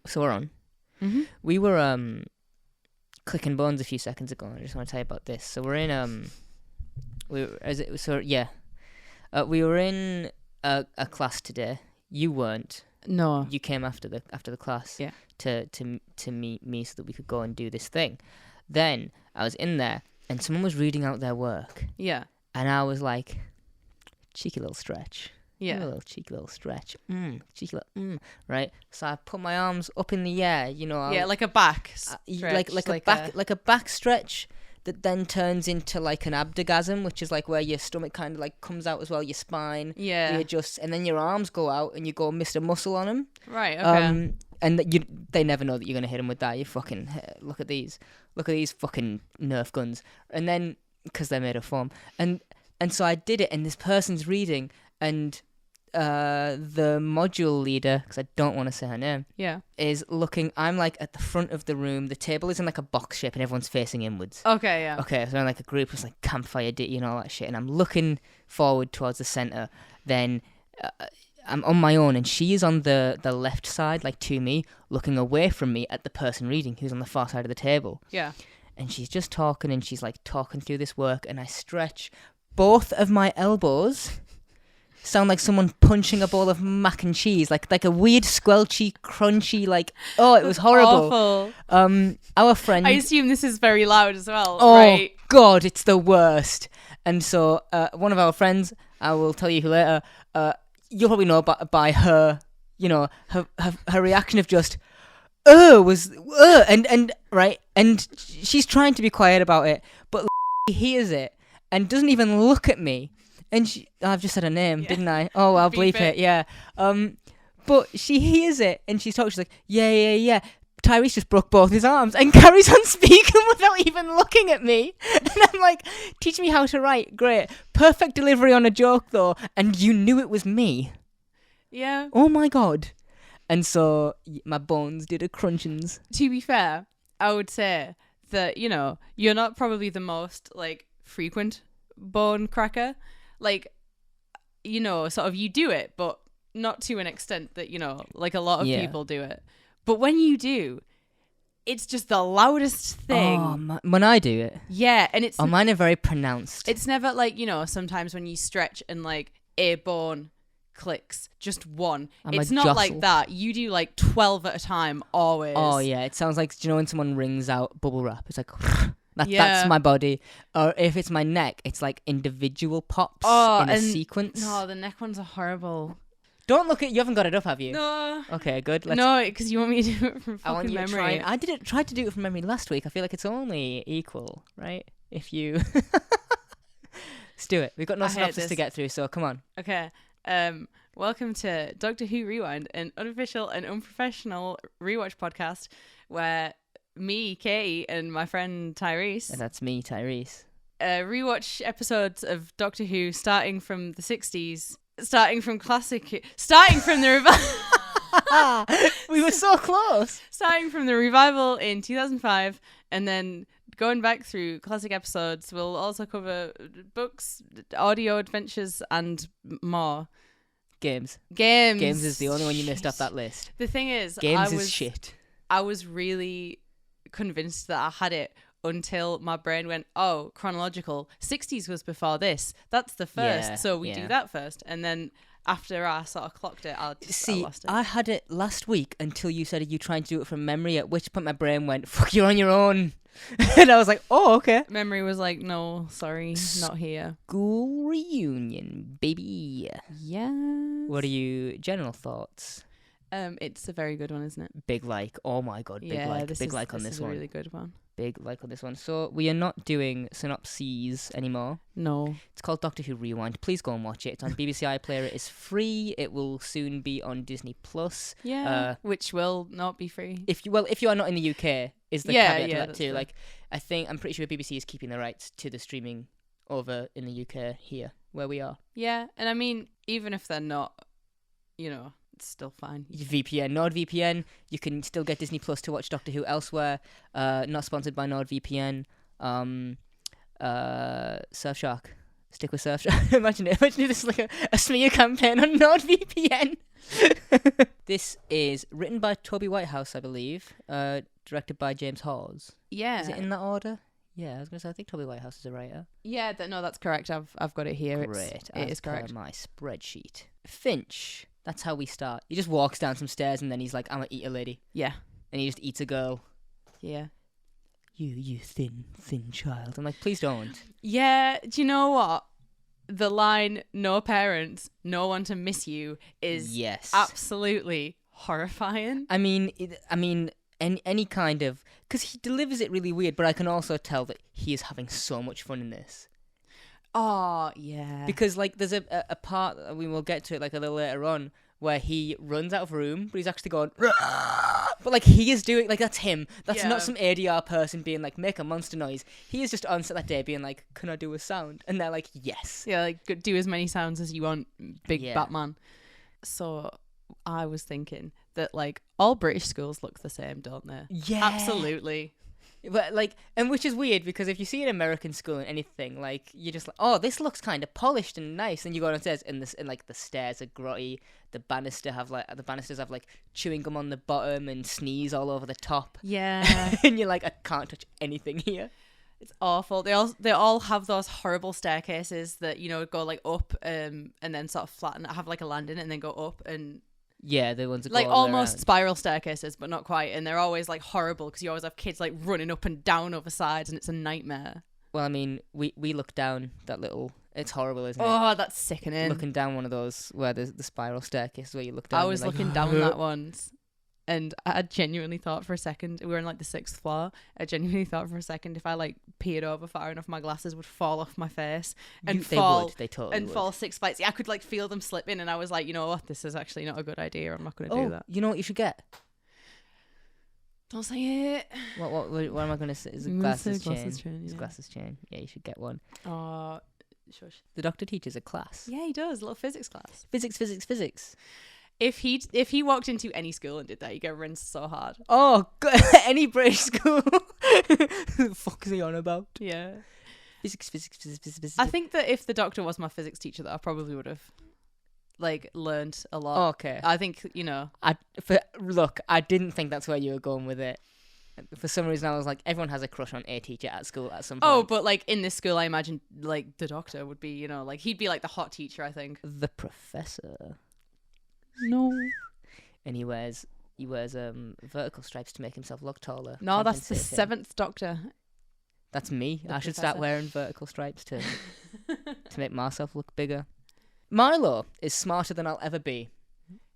So we're on. Mm-hmm. We were clicking bones a few seconds ago. I just want to tell you about this. So we're in we were in a class today. You weren't. No. You came after the class. Yeah. To meet me so that we could go and do this thing. Then I was in there and someone was reading out their work. Yeah. And I was like, cheeky little stretch. Yeah. A little cheeky little stretch. Cheeky little right? So I put my arms up in the air, you know. Yeah, like a back like a back stretch that then turns into like an abdogasm, which is like where your stomach kind of like comes out as well, your spine. Yeah. Readjusts, and then your arms go out and you go Mr. Muscle on them. Right, okay. And they never know that you're going to hit them with that. You fucking, look at these fucking Nerf guns. And then, because they're made of foam. And so I did it, and this person's reading, and the module leader, because I don't want to say her name, is looking. I'm like at the front of the room. The table is in like a box shape, and everyone's facing inwards. Okay, yeah. Okay, so I'm like a group of like campfire ditty and all that shit, and I'm looking forward towards the center. Then I'm on my own, and she is on the left side, like to me, looking away from me at the person reading, who's on the far side of the table. Yeah. And she's just talking, and she's like talking through this work, and I stretch both of my elbows. Sound like someone punching a bowl of mac and cheese, like a weird squelchy, crunchy, like, oh, it was horrible. Awful. Our friend. I assume this is very loud as well, oh, right? God, it's the worst. And so one of our friends, I will tell you who later, you'll probably know by her, you know, her reaction of just, and right, and she's trying to be quiet about it, but hears it and doesn't even look at me. And I've just said her name, didn't I? Oh, I'll bleep it, yeah. But she hears it, and she's talking, she's like, yeah. Tyrese just broke both his arms, and carries on speaking without even looking at me. And I'm like, teach me how to write, great. Perfect delivery on a joke, though, and you knew it was me. Yeah. Oh my God. And so, my bones did a crunchins. To be fair, I would say that, you know, you're not probably the most, like, frequent bone cracker. Like, you know, sort of you do it, but not to an extent that, you know, like a lot of people do it. But when you do, it's just the loudest thing. Oh, when I do it? Yeah, and it's... Oh, mine are very pronounced. It's never like, you know, sometimes when you stretch and like a bone clicks, just one. It's not like that. You do like 12 at a time, always. Oh, yeah. It sounds like, do you know when someone rings out bubble wrap? It's like... That's my body. Or if it's my neck, it's like individual pops in a sequence. No, the neck ones are horrible. Don't look at... You haven't got it up, have you? No. Okay, good. No, because you want me to do it from fucking I want you memory. To try. Tried to do it from memory last week. I feel like it's only equal, right? If you... Let's do it. We've got no synopsis to get through, so come on. Okay. Welcome to Doctor Who Rewind, an unofficial and unprofessional rewatch podcast where... me, Katie, and my friend Tyrese. And that's me, Tyrese. Rewatch episodes of Doctor Who starting from the 60s, starting from the revival. We were so close. Starting from the revival in 2005, and then going back through classic episodes. We'll also cover books, audio adventures, and more. Games. Games is the only one you missed off that list. The thing is, Games is shit. I was really convinced that I had it until my brain went, oh, chronological 60s was before this, that's the first, so we do that first, and then after I sort of clocked it, I lost it. I had it last week until you said you trying to do it from memory, at which point my brain went, fuck, you're on your own. And I was like, oh, okay. Memory was like, no, sorry, not here. School reunion, baby. Yeah. What are your general thoughts? It's a very good one, isn't it? Big like. Oh my God, big like. Big like on this one. This is a really good one. Big like on this one. So we are not doing synopses anymore. No. It's called Doctor Who Rewind. Please go and watch it. It's on BBC iPlayer. It is free. It will soon be on Disney Plus. Yeah. Which will not be free. If you are not in the UK, is the caveat to that too. True. Like, I'm pretty sure BBC is keeping the rights to the streaming over in the UK here where we are. Yeah, and I mean, even if they're not, you know, it's still fine. VPN, NordVPN. You can still get Disney Plus to watch Doctor Who elsewhere. Not sponsored by NordVPN. Surfshark. Stick with Surfshark. Imagine if this is like a smear campaign on NordVPN. This is written by Toby Whitehouse, I believe. Directed by James Hawes. Yeah. Is it in that order? Yeah, I was gonna say I think Toby Whitehouse is a writer. Yeah, no, that's correct. I've got it here. Great. It is correct. My spreadsheet. Finch. That's how we start. He just walks down some stairs and then he's like, "I'm gonna eat a lady." Yeah. And he just eats a girl. Yeah. You thin child. I'm like, please don't. Yeah, do you know what? The line, no parents, no one to miss you, is absolutely horrifying. I mean, any kind of... Because he delivers it really weird, but I can also tell that he is having so much fun in this. Oh, yeah. Because, like, there's a part, we will get to it, like, a little later on, where he runs out of room, but he's actually going... But, like, he is doing... Like, that's him. That's not some ADR person being like, make a monster noise. He is just on set that day being like, can I do a sound? And they're like, yes. Yeah, like, do as many sounds as you want, big Batman. So, I was thinking that, like, all British schools look the same, don't they? Yeah. Absolutely. But, like, and which is weird, because if you see an American school in anything, like, you're just like, oh, this looks kind of polished and nice. And you go downstairs, and like, the stairs are grotty. The banisters have, like, chewing gum on the bottom and sneeze all over the top. Yeah. And you're like, I can't touch anything here. It's awful. They all have those horrible staircases that, you know, go, like, up and then sort of flatten, have, like, a landing and then go up and... Yeah, the ones that like go all almost around. spiral staircases, but not quite, and they're always like horrible because you always have kids like running up and down over sides, and it's a nightmare. Well, I mean, we look down that little. It's horrible, isn't it? Oh, that's sickening. Looking down one of those where there's the spiral staircase where you look down. I was like, looking down that once, and I genuinely thought for a second, we were in like the 6th floor. I genuinely thought for a second if I like peered over far enough, my glasses would fall off my face and fall. They totally and would. fall 6 flights. Yeah, I could like feel them slipping, and I was like, you know what, this is actually not a good idea. I'm not going to do that. You know what you should get? Don't say it. What am I going to say? Is it glasses chain? It's glasses chain. Yeah, you should get one. Oh, shush. The doctor teaches a class. Yeah, he does. A little physics class. Physics. If he walked into any school and did that, he'd get rinsed so hard. Oh, any British school. What the fuck is he on about? Yeah. Physics. I think that if the doctor was my physics teacher, that I probably would have like learned a lot. Okay. I think, you know. Look, I didn't think that's where you were going with it. For some reason, I was like, everyone has a crush on a teacher at school at some point. Oh, but like in this school, I imagine like the doctor would be, you know, like he'd be like the hot teacher, I think. The professor. No. And he wears vertical stripes to make himself look taller. No, that's the 7th Doctor. That's me. I should start wearing vertical stripes to make myself look bigger. Milo is smarter than I'll ever be.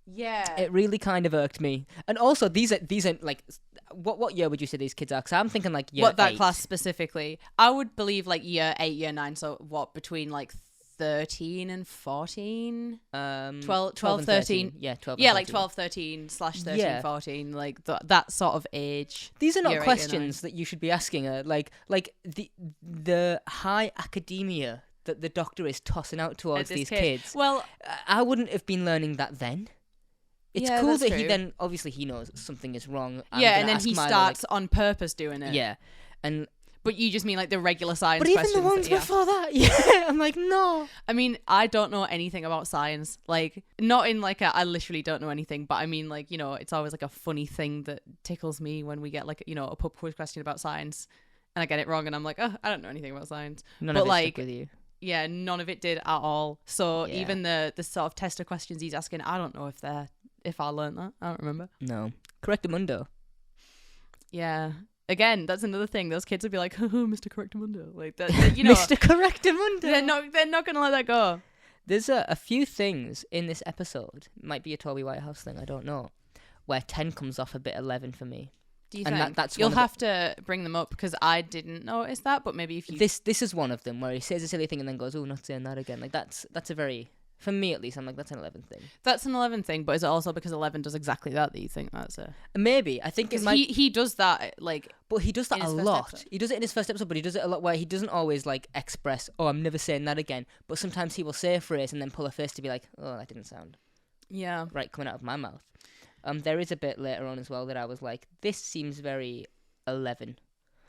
Yeah. It really kind of irked me. And also, these are like, what year would you say these kids are? Because I'm thinking like year 8. What, that class specifically? I would believe like year 8, year 9. So what, between like 13 and 14? 12, 13. Yeah, 12. Yeah, like 12, 13 / 13, 14. Like that sort of age. These are not year 8, questions that you should be asking her. Like the high academia that the doctor is tossing out towards these kids. Well, I wouldn't have been learning that then. It's yeah, cool that true. he then, obviously he knows something is wrong. And then he starts on purpose doing it. Yeah. But you just mean like the regular science But even questions the ones that before that, yeah. I'm like, no. I mean, I don't know anything about science. Like, not in like I literally don't know anything, but I mean, like, you know, it's always like a funny thing that tickles me when we get like, you know, a pub quiz question about science and I get it wrong and I'm like, oh, I don't know anything about science. None of it stuck with you. Yeah, none of it did at all. So even the sort of tester questions he's asking, I don't know if I learned that. I don't remember. No. Correctamundo. Yeah. Again, that's another thing. Those kids would be like, oh, Mr. Correctamundo. Like, that, you know. Mr. Correctamundo. They're not going to let that go. There's a few things in this episode, might be a Toby Whitehouse thing, I don't know, where 10 comes off a bit 11 for me. Do you and think? That's You'll have to bring them up because I didn't notice that, but maybe if you... This is one of them where he says a silly thing and then goes, oh, not saying that again. Like, that's a very... For me, at least, I'm like, that's an 11 thing. That's an 11 thing, but is it also because 11 does exactly that you think that's a... Maybe. I think it might... He does that, like... But he does that a lot. Episode. He does it in his first episode, but he does it a lot where he doesn't always, like, express, oh, I'm never saying that again. But sometimes he will say a phrase and then pull a face to be like, oh, that didn't sound right coming out of my mouth. There is a bit later on as well that I was like, this seems very 11.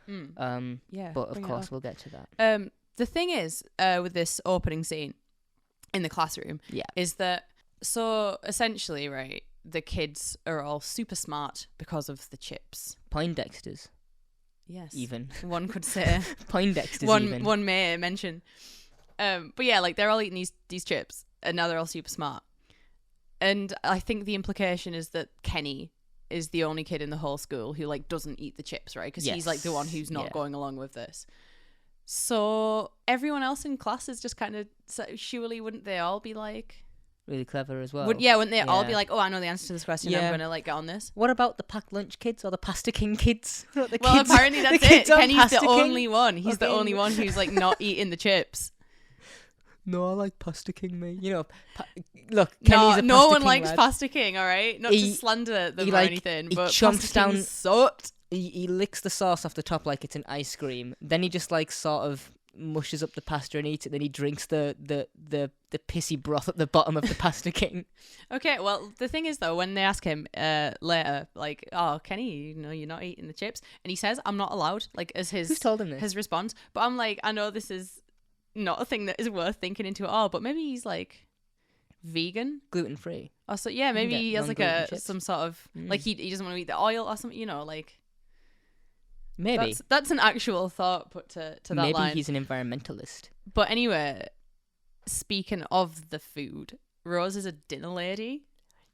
Yeah. But, of course, we'll get to that. The thing is, with this opening scene in the classroom, is that, so essentially, right, the kids are all super smart because of the chips. Poindexters. Yes. Even. One could say. Poindexters even. One may mention. But yeah, like, they're all eating these chips, and now they're all super smart. And I think the implication is that Kenny is the only kid in the whole school who, like, doesn't eat the chips, right? Because he's, like, the one who's not going along with this. So everyone else in class is just kind of, surely wouldn't they all be, like... Really clever as well. Wouldn't they all be like, oh, I know the answer to this question, I'm going to, like, get on this? What about the packed lunch kids or the Pasta King kids? Apparently that's it. Kenny's the only one. He's the only one who's, like, not eating the chips. No, I like Pasta King, mate. You know, look, Kenny's a Pasta no one King likes lad. Pasta King, all right? Not to slander them or anything, but chomps Pasta King sucked. He licks the sauce off the top like it's an ice cream. Then he just, like, sort of mushes up the pasta and eats it. Then he drinks the pissy broth at the bottom of the Pasta King. Okay, well, the thing is, though, when they ask him later, like, oh, Kenny, you know, you're not eating the chips, and he says, I'm not allowed, like, as Who's told him this? his response. But I'm like, I know this is not a thing that is worth thinking into at all, but maybe he's, like, vegan, gluten-free. Oh, so yeah, maybe he has, like, some sort of like, he doesn't want to eat the oil or something, you know, like, maybe that's an actual thought put to that line. Maybe he's an environmentalist. But anyway, speaking of the food, Rose is a dinner lady.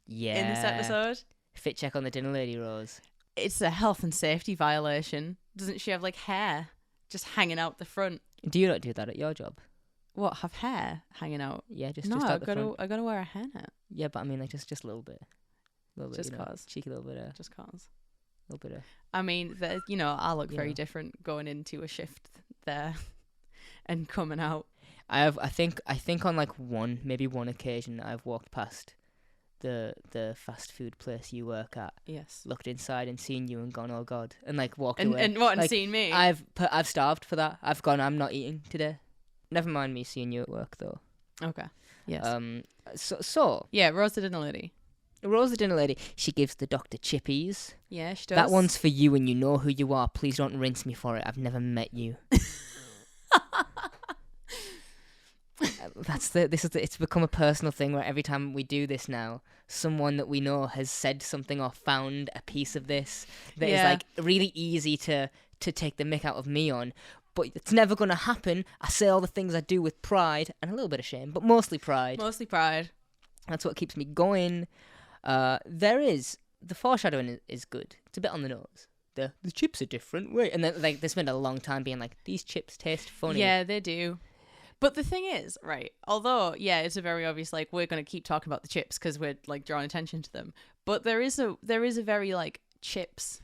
Yeah. In this episode, fit check on the dinner lady, Rose. It's a health and safety violation. Doesn't she have, like, hair just hanging out the front? Do you not do that at your job? What, have hair hanging out? Yeah, just I out the front. gotta wear a hairnet. Yeah, but I mean, like, just a little bit. Just you know, cause. cheeky little bit of. Just cause. A little bit of. I mean, you know, I look very different going into a shift there and coming out. I think on, like, maybe one occasion I've walked past the fast food place you work at. Yes. Looked inside and seen you and gone, oh God, and, like, walked away. And what? Like, and seen me? I've starved for that. I've gone, I'm not eating today. Never mind me seeing you at work though. Okay. Yes. So yeah, Rose the dinner lady. Rose the dinner lady. She gives the doctor chippies. Yeah, she does. That one's for you, and you know who you are. Please don't rinse me for it. I've never met you. It's become a personal thing where every time we do this now, someone that we know has said something or found a piece of this that is, like, really easy to take the mick out of me on. But it's never going to happen. I say all the things I do with pride and a little bit of shame, but mostly pride. Mostly pride. That's what keeps me going. The foreshadowing is good. It's a bit on the nose. The chips are different. Wait, and then, like, they spend a long time being like, these chips taste funny. Yeah, they do. But the thing is, right, although, yeah, it's a very obvious, like, we're going to keep talking about the chips because we're, like, drawing attention to them. But there is a very, like, chips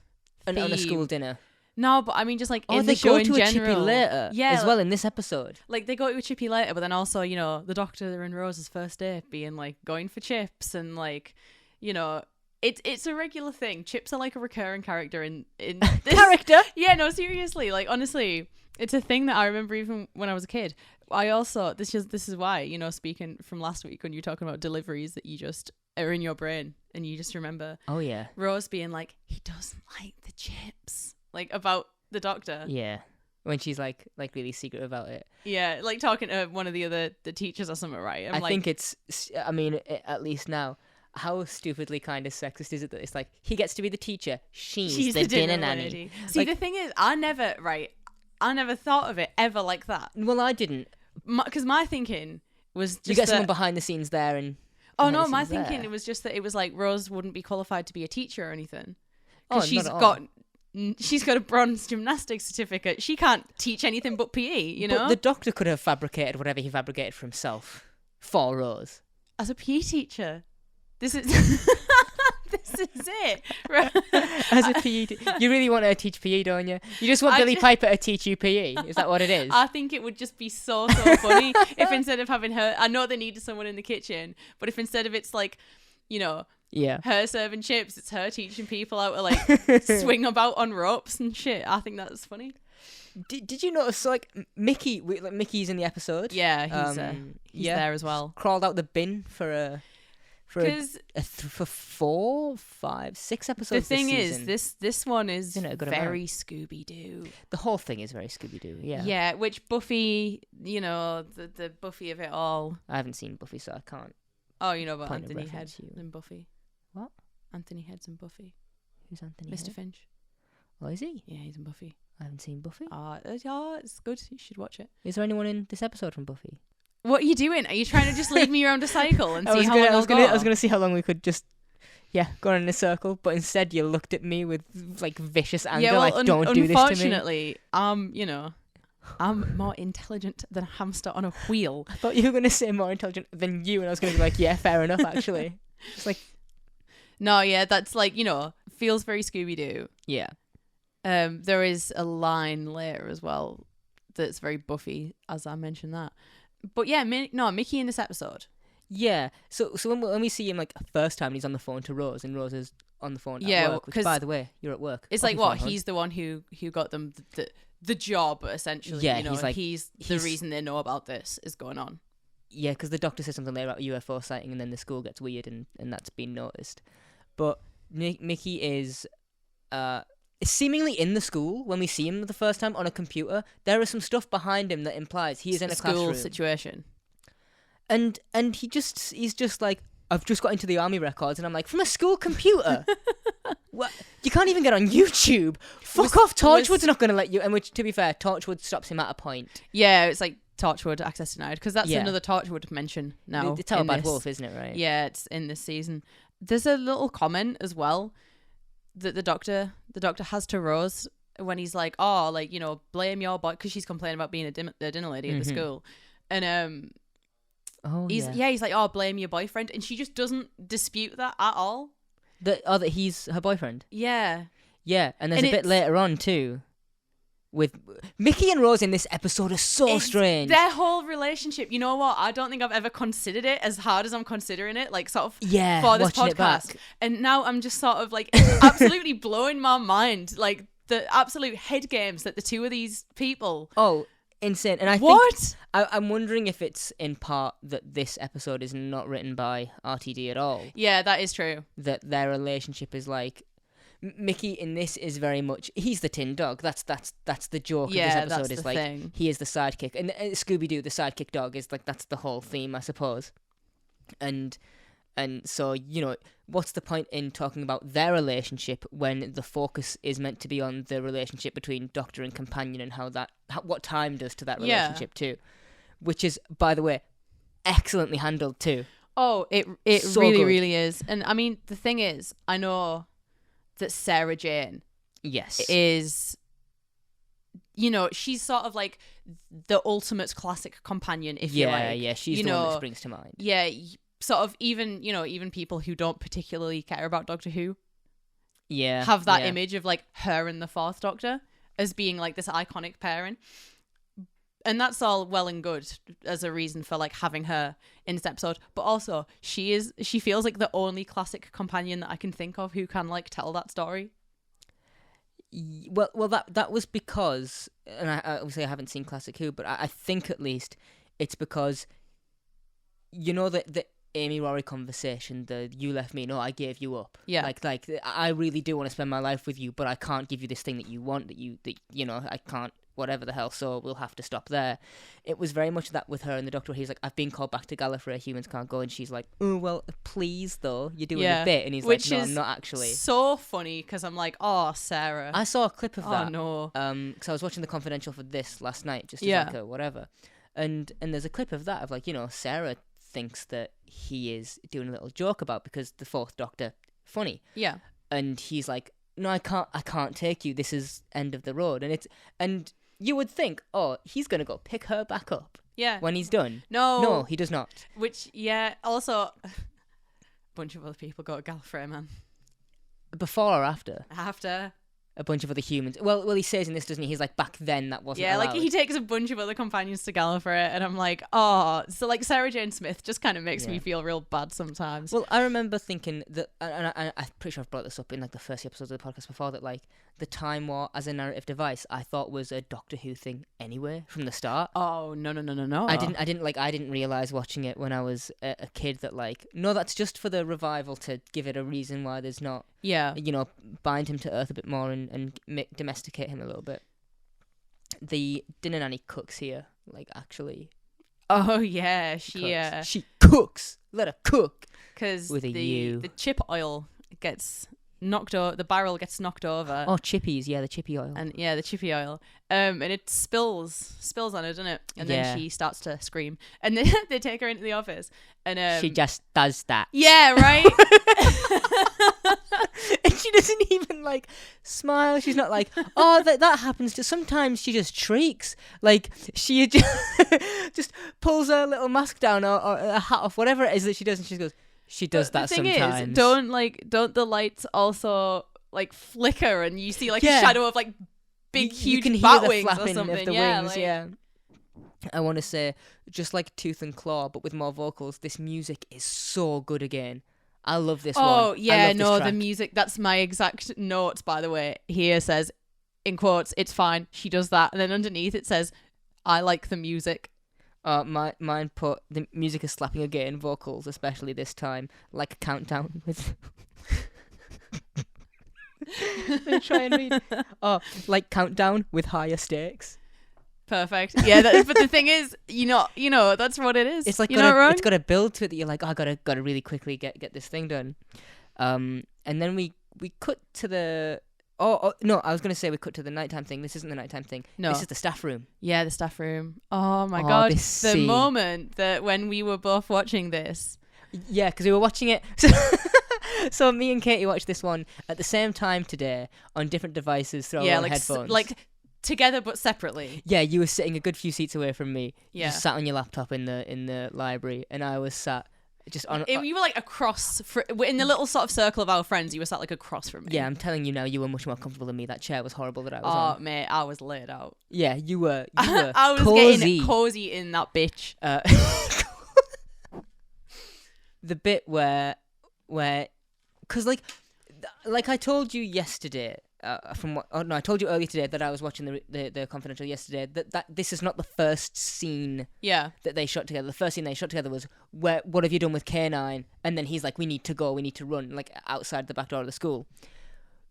on a school dinner. No, but I mean, just, like, in the they show go in to general. a chippy later as well in this episode. Like, they go to a chippy later, but then also, you know, the doctor and Rose's first date being, like, going for chips and, like, you know, it's a regular thing. Chips are, like, a recurring character in this. Character? Yeah, no, seriously. Like, honestly, it's a thing that I remember even when I was a kid. I also, this is why, you know, speaking from last week when you were talking about deliveries that you just are in your brain and you just remember. Oh, yeah. Rose being like, he doesn't like the chips. Like, about the doctor. Yeah. When she's, like really secret about it. Yeah, like talking to one of the teachers or something, right? I think it's, I mean, at least now, how stupidly kind of sexist is it that it's like, he gets to be the teacher, she's the dinner nanny. See, like, the thing is, I never thought of it ever like that. Well, I didn't. Because my thinking was just you get someone behind the scenes there and... Oh, no, my thinking it was just that it was like Rose wouldn't be qualified to be a teacher or anything. Because she's got a bronze gymnastics certificate. She can't teach anything but PE, you know? But the doctor could have fabricated whatever he fabricated for himself for Rose. As a PE teacher. This is... This is it. As a PE you really want her to teach PE, don't you? You just want Billie Piper to teach you PE. Is that what it is? I think it would just be so funny if instead of having her... I know they needed someone in the kitchen, but if instead of it's like, you know... Yeah. Her serving chips, it's her teaching people how to, like, swing about on ropes and shit. I think that's funny. Did you notice, like, Mickey's in the episode? Yeah, he's there as well. Crawled out the bin for for for 4, 5, 6 episodes. The thing this season. is, this one is Isn't it a good very amount? Scooby-Doo. The whole thing is very Scooby-Doo. Yeah. Yeah, which Buffy, you know, the Buffy of it all. I haven't seen Buffy, so I can't. Oh, you know about Point of Anthony Head reference, you. and Buffy. What? Anthony Head's in Buffy. Who's Anthony? Mr. Head? Finch. Oh, is he? Yeah, he's in Buffy. I haven't seen Buffy. Yeah, it's good. You should watch it. Is there anyone in this episode from Buffy? What are you doing? Are you trying to just lead me around a cycle and see how long I was I'll gonna, go? I was gonna see how long we could just, go in a circle. But instead, you looked at me with like vicious anger, Yeah, well, like don't do this to me. unfortunately, you know, I'm more intelligent than a hamster on a wheel. I thought you were gonna say more intelligent than you, and I was gonna be like, yeah, fair enough, actually. It's like, No, yeah, that's like, you know, feels very Scooby-Doo. yeah, There is a line later as well that's very Buffy, as I mentioned that. But yeah, Mickey in this episode. yeah. So when we see him like first time, he's on the phone to Rose, and Rose is on the phone Yeah, at work. Which, 'cause by the way, you're at work. It's Off like your what phone, hon. he's the one who got them the job essentially. Yeah, you know, he's like- he's the he's- reason they know about this is going on. Yeah, because the doctor says something later about a UFO sighting, and then the school gets weird, and that's been noticed. But Mickey is seemingly in the school when we see him the first time on a computer. There is some stuff behind him that implies he is in a school classroom. situation. And he's just like, I've just got into the army records, and I'm like, from a school computer? What? You can't even get on YouTube. Fuck off. Torchwood's not going to let you. And which, to be fair, Torchwood stops him at a point. Yeah, it's like Torchwood access denied because that's Yeah. another Torchwood mention now. It's Tell in Bad this. Wolf, isn't it, right? Yeah, it's in this season. There's a little comment as well that the doctor has to Rose when he's like, oh, like, you know, blame your boy, because she's complaining about being a dinner lady at the school, and Oh, he's like, oh, blame your boyfriend, and she just doesn't dispute that at all. That he's her boyfriend. Yeah, Yeah, and there's And a bit it's- later on too, with Mickey and Rose in this episode are so strange. Their whole relationship, you know what? I don't think I've ever considered it as hard as I'm considering it, like sort of Yeah, for this watching it back. podcast. And now I'm just sort of like, it's absolutely blowing my mind, like the absolute head games that the two of these people. Oh, insane! And I What? think I'm wondering if it's in part that this episode is not written by RTD at all. Yeah, that is true. That their relationship is like. Mickey in this is very much he's the tin dog. That's the joke Yeah, of this episode that's is the like thing. he is the sidekick, and Scooby-Doo the sidekick dog is like that's the whole theme, I suppose. And so, you know, what's the point in talking about their relationship when the focus is meant to be on the relationship between Doctor and companion and what time does to that Yeah. relationship too, which is, by the way, excellently handled too. Oh, it So really, good. really is. And I mean, the thing is, I know that Sarah Jane Yes. is, you know, she's sort of like the ultimate classic companion, if you like. Yeah, she's you the one know, that springs to mind. Yeah, sort of even, you know, even people who don't particularly care about Doctor Who Yeah. have that yeah. image of like her and the Fourth Doctor as being like this iconic pairing. And that's all well and good as a reason for like having her in this episode. But also she feels like the only classic companion that I can think of who can like tell that story. Well, that was because, and I obviously I haven't seen Classic Who, but I think at least it's because, you know, the Amy Rory conversation, the you left me, no, I gave you up. Yeah. Like I really do want to spend my life with you, but I can't give you this thing that you want, that you know, I can't, whatever the hell, so we'll have to stop there. It was very much that with her and the Doctor. He's like, I've been called back to Gallifrey, humans can't go, and she's like, oh, well, please, though, you're doing a bit, and he's Which like, no, is I'm not actually. so funny because I'm like, oh, Sarah. I saw a clip of that. Oh, no. Because I was watching The Confidential for this last night, just as Yeah. like a whatever. And there's a clip of that, of like, you know, Sarah thinks that he is doing a little joke about because the Fourth Doctor funny. Yeah. And he's like, no, I can't take you. This is end of the road. And you would think, oh, he's going to go pick her back up Yeah. when he's done. No. No, he does not. Which, yeah, also, a bunch of other people go to Gallifrey, man. Before or after? After. a bunch of other humans. Well, he says in this, doesn't he? He's like, back then that wasn't allowed. Like he takes a bunch of other companions to Gala for it, and I'm like, oh, so like Sarah Jane Smith just kind of makes me feel real bad sometimes. Well, I remember thinking that, and I'm pretty sure I've brought this up in like the first episodes of the podcast before, that like the Time War as a narrative device, I thought was a Doctor Who thing anyway from the start. Oh no! I didn't realize watching it when I was a kid that like, no, that's just for the revival to give it a reason why there's not, bind him to Earth a bit more and domesticate him a little bit. The dinner nanny cooks here, like actually. Oh yeah, she cooks. Let her cook. Because the chip oil gets knocked over. The barrel gets knocked over. Oh, chippies, the chippy oil. And the chippy oil. And it spills on her, doesn't it? And then she starts to scream. And then they take her into the office. And she just does that. Yeah, right. And she doesn't even like smile. She's not like, oh, that happens to. Sometimes she just shrieks. Like she just pulls her little mask down or a hat off, whatever it is that she does, and she goes, she does that sometimes. The thing is, don't the lights also like flicker and you see like a shadow of like big huge bat wings or something? Of the wings, yeah. I want to say, just like Tooth and Claw, but with more vocals, this music is so good again. I love this one. Oh, yeah, no, the music, that's my exact notes, by the way. Here says, in quotes, it's fine, she does that. And then underneath it says, I like the music. Mine put, the music is slapping again, vocals, especially this time, like a countdown with... Try and read. Oh, like countdown with higher stakes. Perfect. Yeah, but the thing is, you know, that's what it is. It's like it's got a build to it that you're like, oh, I gotta really quickly get this thing done. And then we cut to the. Oh no, I was gonna say we cut to the nighttime thing. This isn't the nighttime thing. No, this is the staff room. Yeah, the staff room. Oh my god, the moment that when we were both watching this. Yeah, because we were watching it. So me and Katie watched this one at the same time today on different devices through our headphones. Together but separately. Yeah, you were sitting a good few seats away from me. Yeah. You just sat on your laptop in the library, and I was sat just on... You were like across... in the little sort of circle of our friends, you were sat like across from me. Yeah, I'm telling you now, you were much more comfortable than me. That chair was horrible that I was on. Oh, mate, I was laid out. Yeah, you were I was cozy. Getting cozy in that bitch. The bit where... Because, like I told you yesterday... I told you earlier today that I was watching the Confidential yesterday. That this is not the first scene. Yeah. That they shot together. The first scene they shot together was what have you done with K9? And then he's like, we need to go, we need to run, like outside the back door of the school.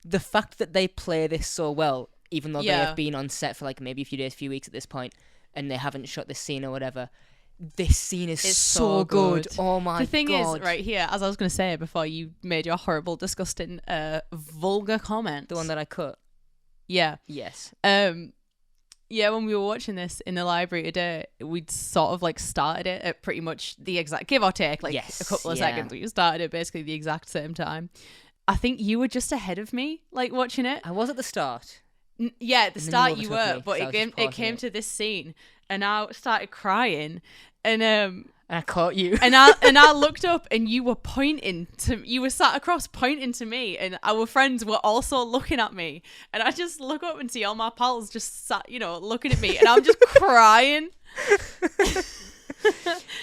The fact that they play this so well, even though they have been on set for like maybe a few days, few weeks at this point, and they haven't shot this scene or whatever. This scene is so good. Oh my god. The thing is, right here, as I was going to say before you made your horrible, disgusting, vulgar comment. The one that I cut? Yeah. Yes. Yeah, when we were watching this in the library today, we'd sort of like started it at pretty much the exact, give or take, like a couple of seconds. We started it basically the exact same time. I think you were just ahead of me, like watching it. I was at the start. Yeah, at the start you were, but it came to this scene, and I started crying, and I caught you, and I looked up, and you were sat across pointing to me, and our friends were also looking at me, and I just look up and see all my pals just sat, looking at me, and I'm just crying.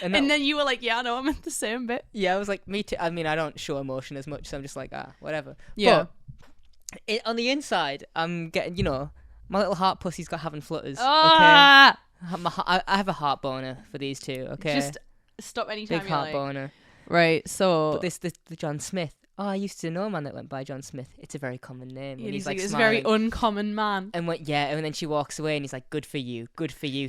And then you were like, yeah, no, I'm at the same bit. Yeah, I was like, me too. I mean, I don't show emotion as much, so I'm just like, whatever. Yeah. But on the inside, I'm getting, my little heart pussy's got having flutters. Ah! Okay. I have a heart boner for these two. Okay. Just stop anytime. Big heart boner. Right. So. But the John Smith. Oh, I used to know a man that went by John Smith. It's a very common name. And he's like this smiling. Very uncommon man. And and then she walks away, and he's like, "Good for you,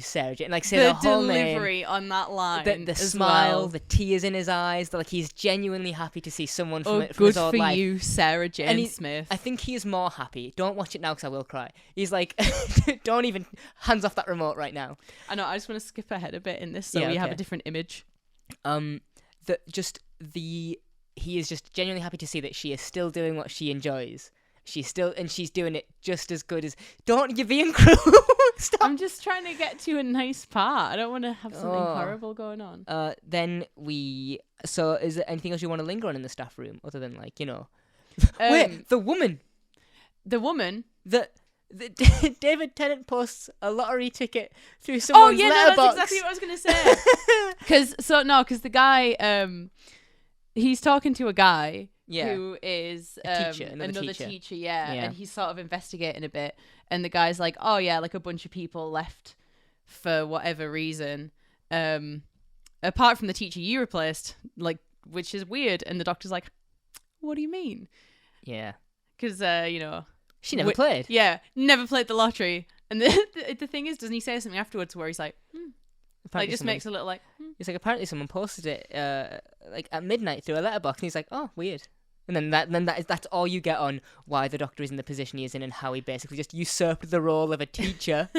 Sarah." And like say the whole name. The delivery on that line. The smile, the tears in his eyes. Like he's genuinely happy to see someone from his old life. Good for you, Sarah Jane Smith. I think he is more happy. Don't watch it now because I will cry. He's like, don't even hands off that remote right now. I know. I just want to skip ahead a bit in this so we have a different image. He is just genuinely happy to see that she is still doing what she enjoys. She's doing it just as good as. Don't you being cruel? Stop. I'm just trying to get to a nice part. I don't want to have something horrible going on. So is there anything else you want to linger on in the staff room other than wait, the woman. The woman. that David Tennant posts a lottery ticket through someone's letterbox. That's exactly what I was gonna say. Because the guy, he's talking to a guy who is a teacher, another teacher, and he's sort of investigating a bit, and the guy's like, oh yeah, like a bunch of people left for whatever reason, apart from the teacher you replaced, like, which is weird, and the doctor's like, what do you mean? Yeah, because she never played. Yeah, never played the lottery. And the thing is, doesn't he say something afterwards where he's like, like, just makes a little like, He's like, apparently someone posted it like at midnight through a letterbox, and he's like, oh, weird. And then that's all you get on why the Doctor is in the position he is in, and how he basically just usurped the role of a teacher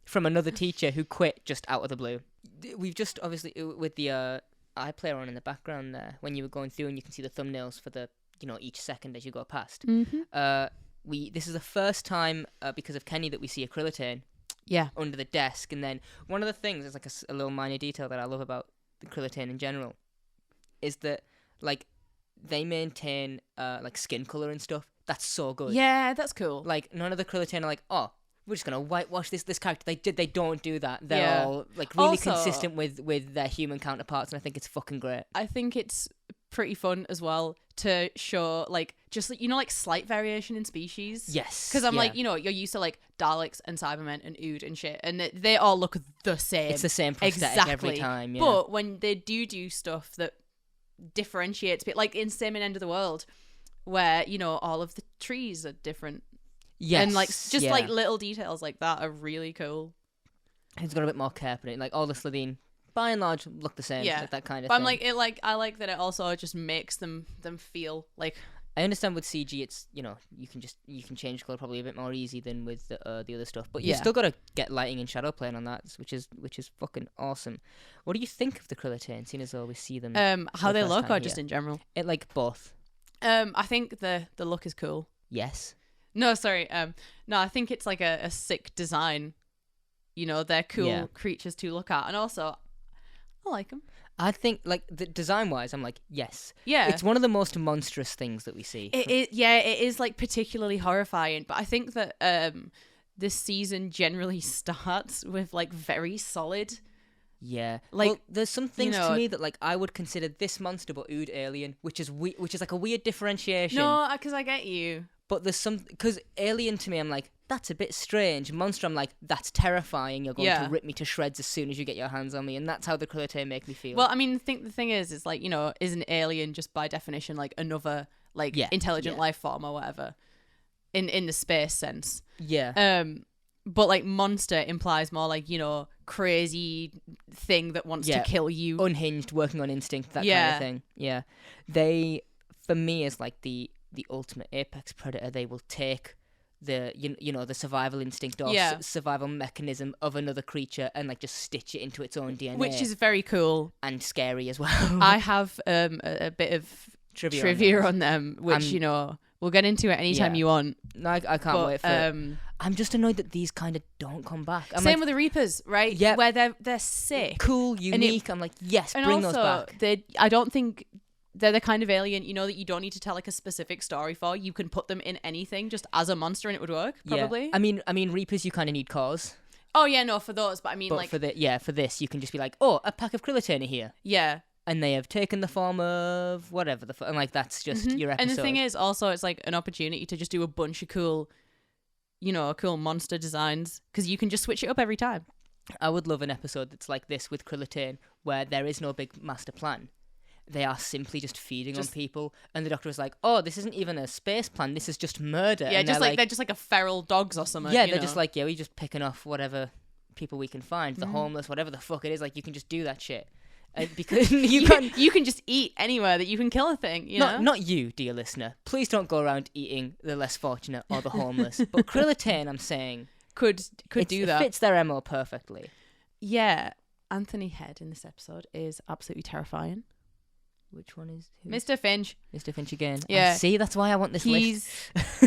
from another teacher who quit just out of the blue. We've just obviously with the iPlayer on in the background there, when you were going through, and you can see the thumbnails for the each second as you go past. This is the first time because of Kenny that we see Acrylotane under the desk. And then one of the things, it's like a little minor detail that I love about the Acrylotane in general, is that like they maintain like skin color and stuff. That's so good. Yeah, that's cool. Like none of the Acrylotane are like, oh, we're just gonna whitewash this character. They don't do that. They're all like really also consistent with their human counterparts, and I think it's fucking great. I think it's pretty fun as well to show like just like slight variation in species. Yes, because I'm like, you're used to like Daleks and Cybermen and Ood and shit, and they all look the same. It's the same prosthetic every time. Yeah. But when they do stuff that differentiates, like in Same in End of the World, where all of the trees are different. Yes, and like just like little details like that are really cool. It's got a bit more care in it. Like all the Slitheen, by and large, look the same. Yeah, like that kind of. But thing. I'm like I like that it also just makes them feel like. I understand with CG, it's you can change color probably a bit more easy than with the other stuff, but you've still got to get lighting and shadow playing on that, which is fucking awesome. What do you think of the Acrylotane, seeing as though we see them? How they look, or just in general? It like both. I think the look is cool. Yes. No, sorry. No, I think it's like a sick design. They're cool creatures to look at, and also I like them. I think, like, the design-wise, I'm like, yes. Yeah. It's one of the most monstrous things that we see. It is, like, particularly horrifying, but I think that this season generally starts with, like, very solid. Yeah. Like, well, there's some things to me that, like, I would consider this monster but Ood alien, which is like a weird differentiation. No, because I get you. But there's some... Because alien to me, I'm like, that's a bit strange. Monster, I'm like, that's terrifying. You're going to rip me to shreds as soon as you get your hands on me. And that's how the Acrylotane make me feel. Well, I mean, the thing is like, is an alien just by definition like another like intelligent life form or whatever in the space sense. Yeah. But like monster implies more like, crazy thing that wants to kill you. Unhinged, working on instinct, that kind of thing. Yeah. They, for me, is like the ultimate apex predator. They will take the the survival instinct or survival mechanism of another creature and like just stitch it into its own DNA, which is very cool and scary as well. I have a bit of trivia on them, which we'll get into it anytime you want. No, I can't wait for it. I'm just annoyed that these kind of don't come back. Same with the Reapers, right? Yeah, where they're sick, cool, unique. I'm like, yes, bring those back. I don't think they're the kind of alien, that you don't need to tell like a specific story for. You can put them in anything just as a monster and it would work, probably. Yeah. I mean, Reapers, you kind of need cause. Oh, yeah, no, for those. But I mean, for this, you can just be like, oh, a pack of Acrylotane are here. Yeah. And they have taken the form of whatever. And like, that's just your episode. And the thing is, also, it's like an opportunity to just do a bunch of cool, cool monster designs. Because you can just switch it up every time. I would love an episode that's like this with Acrylotane, where there is no big master plan. They are simply just feeding on people, and the Doctor is like, "Oh, this isn't even a space plan. This is just murder." Yeah, and just like they're just like a feral dogs or something. Yeah, they're just like, we're just picking off whatever people we can find, the homeless, whatever the fuck it is. Like, you can just do that shit because you can just eat anywhere that you can kill a thing. Not you, dear listener. Please don't go around eating the less fortunate or the homeless. But Acrylotane, I'm saying, could do that. It fits their MO perfectly. Yeah, Anthony Head in this episode is absolutely terrifying. Which one is who? Mr. Finch? Mr. Finch again. Yeah. See, that's why I want this list.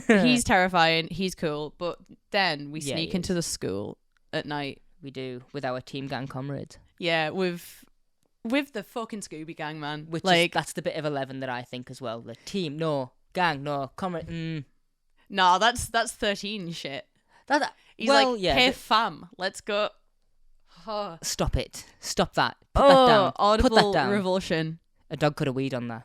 He's terrifying. He's cool. But then we sneak into the school at night. We do, with our team gang comrades. Yeah, with the fucking Scooby Gang, man. Which is, that's the bit of 11 that I think as well. The team, no. Gang, no. Comrade, No, that's 13 shit. He's well, like, yeah, hey fam, let's go. Stop it. Stop that. Put that down. Audible Put that down. revulsion. A dog could have weed on that.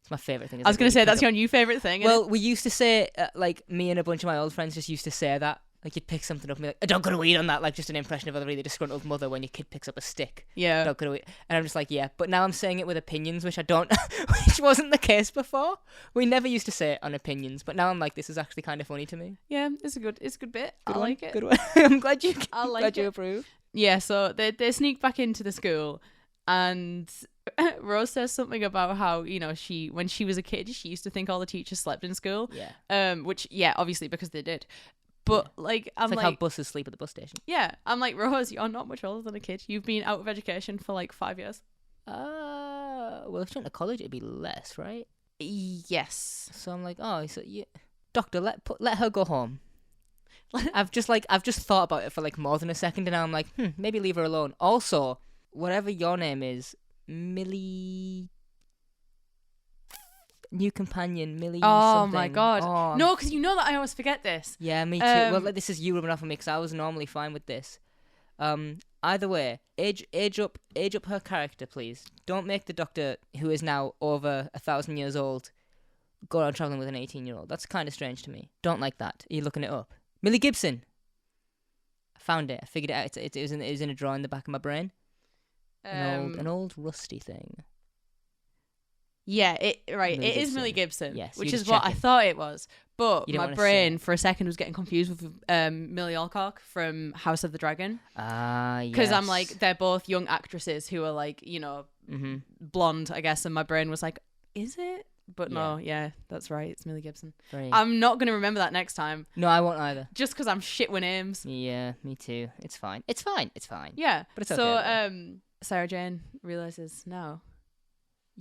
It's my favourite thing. I was going to say, that's your new favourite thing. Well, we used to say, like, me and a bunch of my old friends just used to say that. Like, you'd pick something up and be like, a dog could have weed on that. Like, just an impression of a really disgruntled mother when your kid picks up a stick. Yeah. Dog could have weed. And I'm just like, yeah. But now I'm saying it with opinions, which which wasn't the case before. We never used to say it on opinions. But now I'm like, this is actually kind of funny to me. Yeah, it's a good bit. I like it. Good one. I'm glad you you approve. Yeah, so they sneak back into the school, and Rose says something about how, you know, when she was a kid, she used to think all the teachers slept in school. Yeah. Which, yeah, obviously because they did. But, like, I'm it's like how buses sleep at the bus station. Yeah, I'm like, Rose, you're not much older than a kid. You've been out of education for, like, 5 years. Well, if she went to college, it'd be less, right? Yes. So I'm like, oh, so yeah. Doctor, let her go home. I've just thought about it for like more than a second, and now I'm like, maybe leave her alone. Also, whatever your name is, Millie, new companion, Millie. Oh something. my god, oh. No, because you know that I always forget this. Yeah, me too. Well, like, this is you rubbing off on me because I was normally fine with this. Either way, age up her character, please. Don't make the Doctor, who is now over 1,000 years old, go around traveling with an 18-year-old. That's kind of strange to me. Don't like that. Are you looking it up? Millie Gibson. I found it. I figured it out. It was in a drawer in the back of my brain. An old rusty thing. Yeah, it Millie is Millie Gibson. Yes, which is what I thought it was. But my brain for a second was getting confused with Millie Alcock from House of the Dragon. Ah, yes. Because I'm like, they're both young actresses who are like, you know, blonde, I guess. And my brain was like, is it? But no, yeah, that's right. It's Millie Gibson. I'm not going to remember that next time. No, I won't either. Just because I'm shit with names. Yeah, me too. It's fine. Yeah. But it's okay. So, Sarah Jane realizes now.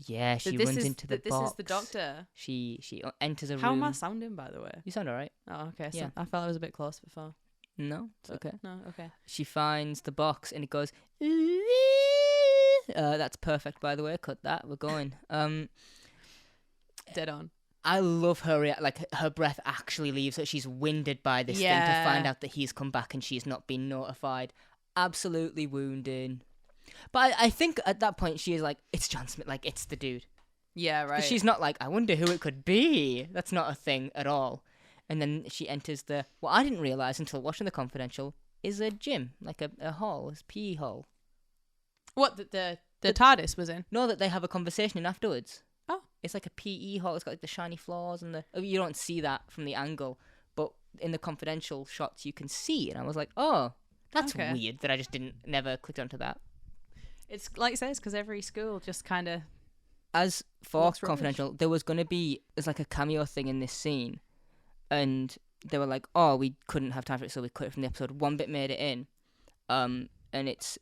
Yeah, she runs into the box. This is the Doctor. She enters a room. How am I sounding, by the way? You sound alright. Oh, okay. So yeah. I felt I was a bit close before. No, it's okay. No, okay. She finds the box and it goes. That's perfect, by the way. Cut that. We're going. Dead on. I love her. Like, her breath actually leaves her. She's winded by this thing to find out that he's come back and she's not been notified. Absolutely wounding. But I think at that point she is like, it's John Smith. Like, it's the dude. Yeah, right. She's not like, I wonder who it could be. That's not a thing at all. And then she enters what I didn't realise until watching The Confidential is a gym, like a hall, a PE hall. What, the TARDIS was in? No, that they have a conversation in afterwards. Oh. It's like a PE hall. It's got like the shiny floors and you don't see that from the angle, but in the Confidential shots you can see. And I was like, oh, that's weird that I just never clicked onto that. It's like it says, because every school just kind of. As for Confidential, there was going to be, there's like a cameo thing in this scene, and they were like, oh, we couldn't have time for it, so we cut it from the episode. One bit made it in, and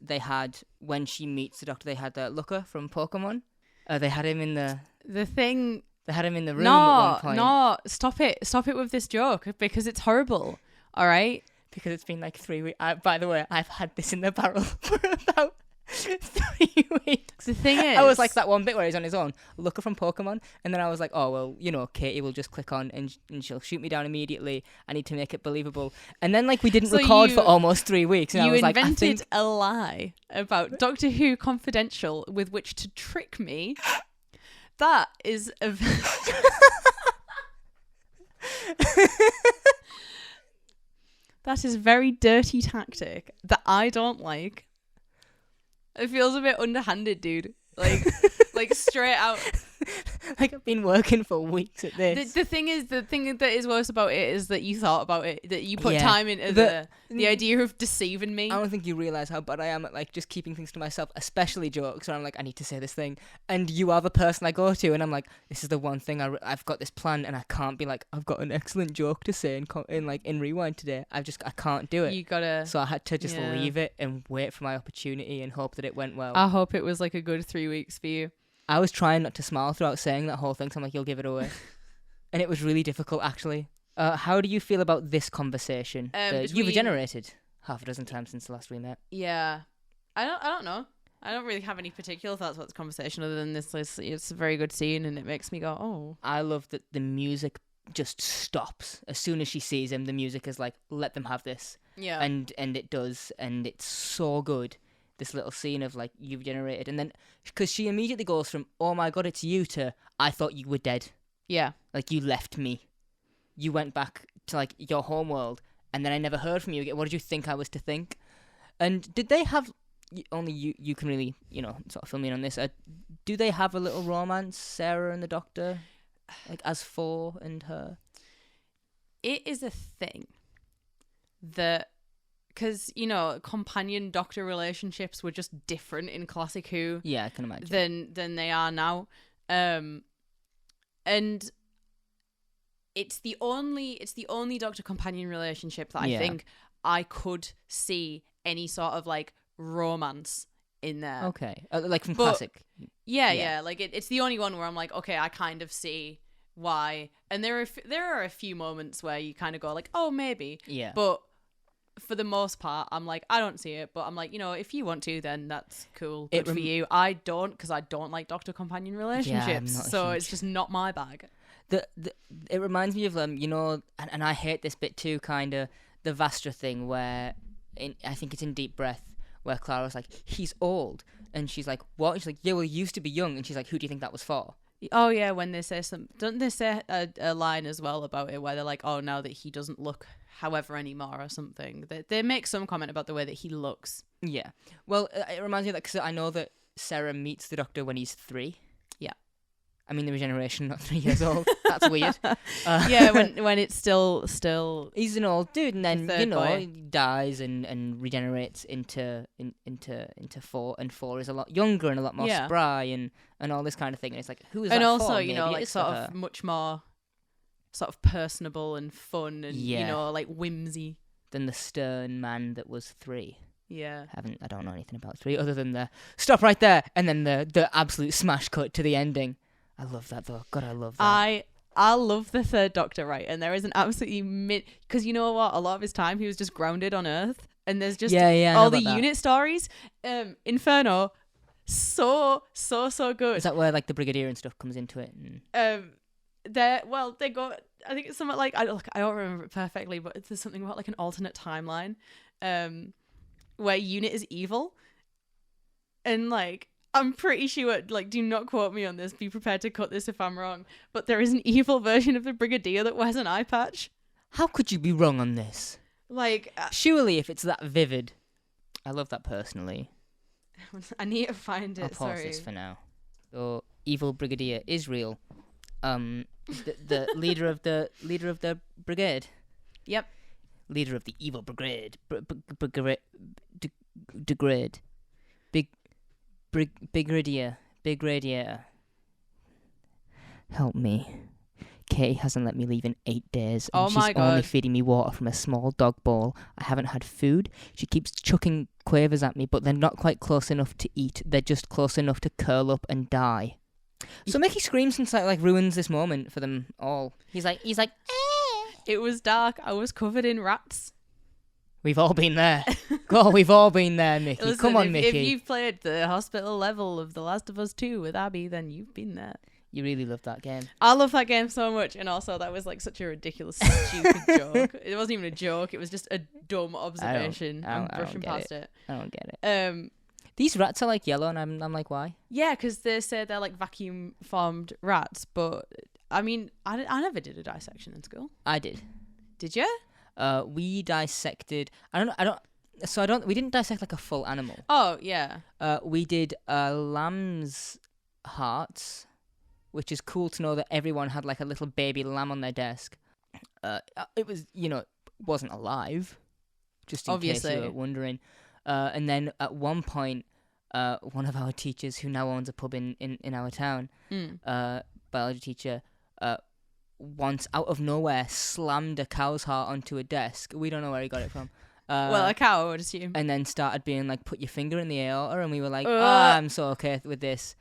they had, when she meets the Doctor, they had Looker from Pokemon. They had him in the thing. They had him in the room at one point. No, stop it with this joke, because it's horrible. All right. Because it's been like 3 weeks. By the way, I've had this in the barrel for about 3 weeks. The thing is, I was like that one bit where he's on his own, Looker from Pokemon, and then I was like, oh well, you know, Katie will just click on and she'll shoot me down immediately. I need to make it believable. And then like we didn't record for almost 3 weeks. And you I was invented like, a lie about Doctor Who Confidential with which to trick me. That is a. That is a very dirty tactic that I don't like. It feels a bit underhanded, dude. Like straight out. Like I've been working for weeks at this. The thing that is worse about it is that you thought about it, that you put time into the idea of deceiving me. I don't think you realise how bad I am at like just keeping things to myself, especially jokes where I'm like, I need to say this thing, and you are the person I go to, and I'm like, this is the one thing I've got this plan, and I can't be like, I've got an excellent joke to say in Rewind today. I can't do it. You gotta. So I had to just leave it and wait for my opportunity and hope that it went well. I hope it was like a good 3 weeks for you. I was trying not to smile throughout saying that whole thing, so I'm like, you'll give it away. And it was really difficult, actually. How do you feel about this conversation that you've generated half a dozen times since the last we met? Yeah. I don't know. I don't really have any particular thoughts about this conversation other than this. It's a very good scene, and it makes me go, oh. I love that the music just stops as soon as she sees him. The music is like, let them have this. Yeah. And it does, and it's so good. This little scene of like, you've generated, and then because she immediately goes from, oh my god, it's you, to, I thought you were dead. Yeah. Like, you left me. You went back to like your home world, and then I never heard from you again. What did you think I was to think? And did they have, only you can really, sort of fill me in on this. Do they have a little romance, Sarah and the Doctor, like as for and her? It is a thing that, because, companion doctor relationships were just different in classic Who. Yeah, I can imagine. Than they are now. And it's the only doctor companion relationship that I think I could see any sort of like romance in there. Okay. Like from classic. Yeah. Like it's the only one where I'm like, okay, I kind of see why. And there are a few moments where you kind of go like, oh, maybe. Yeah. But for the most part, I'm like, I don't see it. But I'm like, if you want to, then that's cool. Good for you. I don't, because I don't like doctor companion relationships. So it's just not my bag. It reminds me of and I hate this bit too, kind of the Vastra thing where I think it's in Deep Breath where Clara's like, he's old, and she's like, what? And she's like, yeah, well, he used to be young, and she's like, who do you think that was for? Oh yeah, when they say don't they say a line as well about it where they're like, oh, now that he doesn't look however anymore or something. They make some comment about the way that he looks. Yeah. Well, it reminds me of that because I know that Sarah meets the Doctor when he's 3. Yeah. I mean, the regeneration, not 3 years old. That's weird. Yeah, when it's still he's an old dude, and then boy. he dies and regenerates into 4, and 4 is a lot younger and a lot more spry and all this kind of thing. And it's like, who is that for? And also, Maybe like sort of much more sort of personable and fun and like whimsy than the stern man that was 3. Yeah. I don't know anything about 3 other than the stop right there, and then the absolute smash cut to the ending. I love that though. God, I love that. I love the Third Doctor, right? And there is an absolutely because you know what? A lot of his time he was just grounded on Earth, and there's just all the unit stories. Inferno, so good. Is that where like the Brigadier and stuff comes into it? They go. I think it's something like I don't remember it perfectly, but there's something about like an alternate timeline, where Unit is evil, and like. I'm pretty sure, like, do not quote me on this. Be prepared to cut this if I'm wrong. But there is an evil version of the Brigadier that wears an eye patch. How could you be wrong on this? Like... surely if it's that vivid. I love that personally. I need to find it, I'll pause this for now. So, evil Brigadier is real. The leader of the brigade. Yep. Leader of the evil brigade. Degrade. Big radiator. Help me. Katie hasn't let me leave in 8 days, and she's only feeding me water from a small dog bowl. I haven't had food. She keeps chucking quavers at me, but they're not quite close enough to eat. They're just close enough to curl up and die. So Mickey screams and like ruins this moment for them all. He's like, It was dark. I was covered in rats. We've all been there. God, we've all been there, Mickey. Listen, come on, Mickey. If you've played the hospital level of The Last of Us 2 with Abby, then you've been there. You really love that game. I love that game so much, and also that was like such a ridiculous, stupid joke. It wasn't even a joke. It was just a dumb observation. I'm brushing past it. I don't get it. These rats are like yellow, and I'm like, why? Yeah, because they say they're like vacuum formed rats, but I mean, I never did a dissection in school. I did. Did you? We dissected. We didn't dissect like a full animal. Oh yeah. We did lamb's hearts, which is cool to know that everyone had like a little baby lamb on their desk. It was, wasn't alive, just in case you were wondering. And then at one point, one of our teachers, who now owns a pub in our town, biology teacher, once out of nowhere slammed a cow's heart onto a desk. We don't know where he got it from. Well, a cow, I would assume. And then started being like, put your finger in the aorta, and we were like, I'm so okay with this.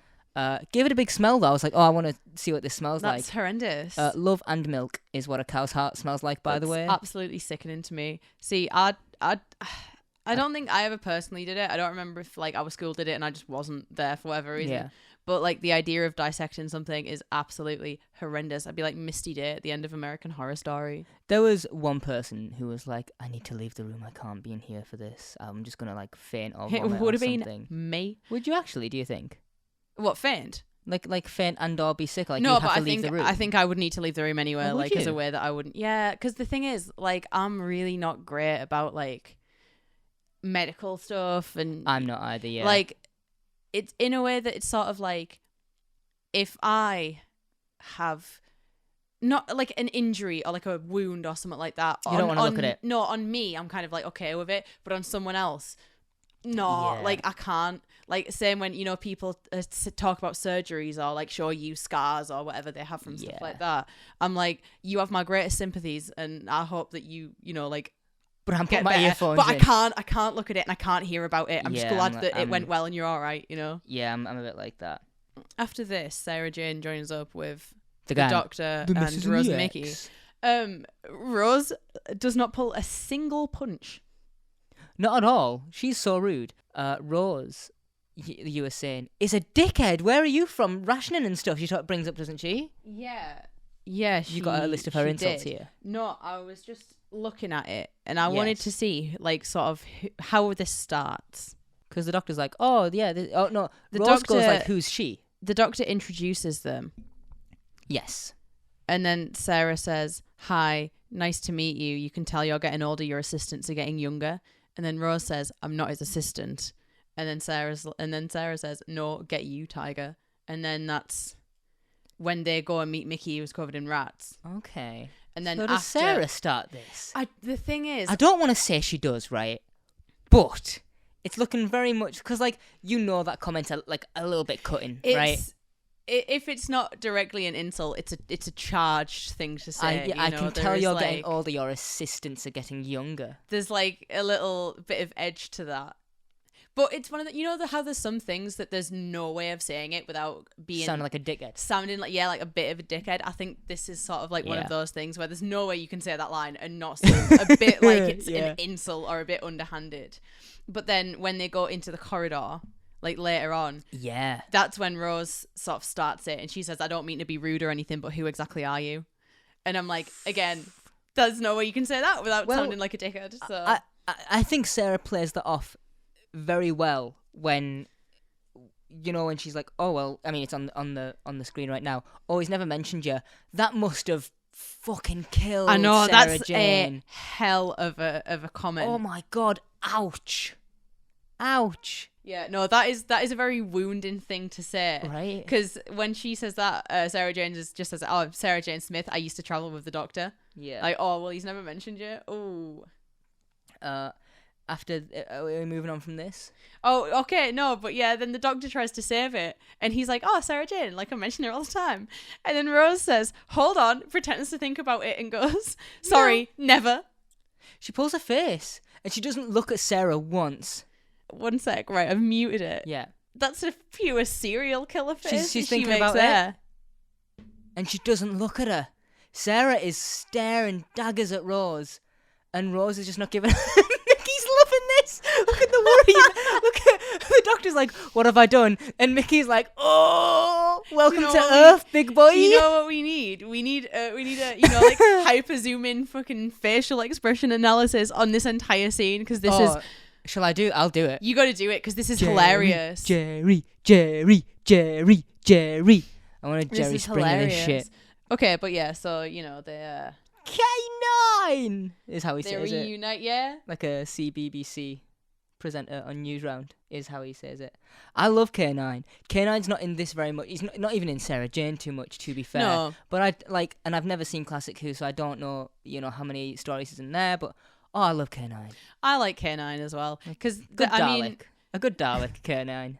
Give it a big smell though. I was like, I want to see what this smells like. That's horrendous. Love and milk is what a cow's heart smells like, by the way. Absolutely sickening to me. See, I don't think I ever personally did it. I don't remember if like our school did it and I just wasn't there for whatever reason. Yeah. But like the idea of dissecting something is absolutely horrendous. I'd be like Misty Day at the end of American Horror Story. There was one person who was like, I need to leave the room. I can't be in here for this. I'm just going to like faint or It vomit would or have been something. me. Would you actually, do you think? What, faint? Like faint and or be sick? Like No, you'd but have to leave the room? I think I would need to leave the room anyway. Oh, would Like as a you? way that I wouldn't. Yeah, because the thing is, like, I'm really not great about like medical stuff, and I'm not either, yeah. like it's in a way that it's sort of like if I have not like an injury or like a wound or something like that. You don't wanna look at it. No, on me, I'm kind of like okay with it, but on someone else, no, Yeah. like I can't. Like same when people talk about surgeries or like show you scars or whatever they have from stuff Yeah. like that. I'm like, you have my greatest sympathies, and I hope that you know like but I'm get putting my better. earphones But in. I can't look at it and I can't hear about it. I'm just Yeah, glad I'm that like- it went well and you're all right. You know. Yeah, I'm a bit like that. After this, Sarah Jane joins up with The the gang. doctor The and Mrs. Rose and X. Mickey. Rose does not pull a single punch. Not at all. She's so rude. Rose, you were saying, is a dickhead. Where are you from? Rationing and stuff. She brings up, doesn't she? Yeah. You got a list of her she insults did. here. No, I was just looking at it, and I wanted Yes. to see like sort of how this starts. Because the doctor's like, oh yeah, oh no. The Rose goes doctor- like, who's she? The doctor introduces them, Yes. and then Sarah says, "Hi, nice to meet you. You can tell you're getting older. Your assistants are getting younger." And then Rose says, "I'm not his assistant." And then Sarah says, "No, get you, Tiger." And then that's when they go and meet Mickey, who's covered in rats. Okay. And then So does after, Sarah start this? the thing is, I don't want to say she does, right? But it's looking very much because, like, you know, that comment's like a little bit cutting, right? If it's not directly an insult, it's a charged thing to say. I can tell There you're is, getting like, older. Your assistants are getting younger. There's like a little bit of edge to that. But it's one of the, how there's some things that there's no way of saying it without being Sounding like a dickhead. sounding like like a bit of a dickhead. I think this is sort of like one Yeah. of those things where there's no way you can say that line and not sound a bit like it's Yeah. an insult or a bit underhanded. But then when they go into the corridor, like later on, Yeah. that's when Rose sort of starts it and she says, "I don't mean to be rude or anything, but who exactly are you?" And I'm like, again, there's no way you can say that without Well, sounding like a dickhead. So I think Sarah plays that off very well when, you know, when she's like, oh well, I mean, it's on the screen right now. Oh, he's never mentioned you. That must have fucking killed I know Sarah that's Jane. a hell of a comment. Oh my god! Ouch! Ouch! Yeah, no, that is a very wounding thing to say. Right? Because when she says that, Sarah Jane just says, "Oh, I'm Sarah Jane Smith. I used to travel with the doctor." Yeah. Like, oh, well, he's never mentioned you. Oh. After are we moving on from this? Oh, okay, no, but yeah, then the doctor tries to save it, and he's like, "Oh, Sarah Jane, like I mention her all the time." And then Rose says, "Hold on," pretends to think about it, and goes, "Sorry, never." She pulls her face and she doesn't look at Sarah once. One sec, right? I've muted it. Yeah. That's a pure serial killer face. She's she thinking makes about there. And she doesn't look at her. Sarah is staring daggers at Rose, and Rose is just not giving. Mickey's loving this. Look at the worry. Look at the doctor's like, "What have I done?" And Mickey's like, "Oh, welcome know to what Earth, big boy." You know what we need? We need a like hyper zoom in fucking facial expression analysis on this entire scene because this is. Shall I do? I'll do it. You got to do it because this is hilarious. Jerry. I want a This Jerry is Springer this hilarious. shit. Okay, but yeah, so they K9 is how he they says it. reunite, yeah. Like a CBBC presenter on Newsround is how he says it. I love K9. K9's not in this very much. He's not even in Sarah Jane too much, to be fair. No. But I like, and I've never seen Classic Who, so I don't know, how many stories is in there. But I love K9. I like K9 as well because Good Dalek. I mean, A good Dalek, K9.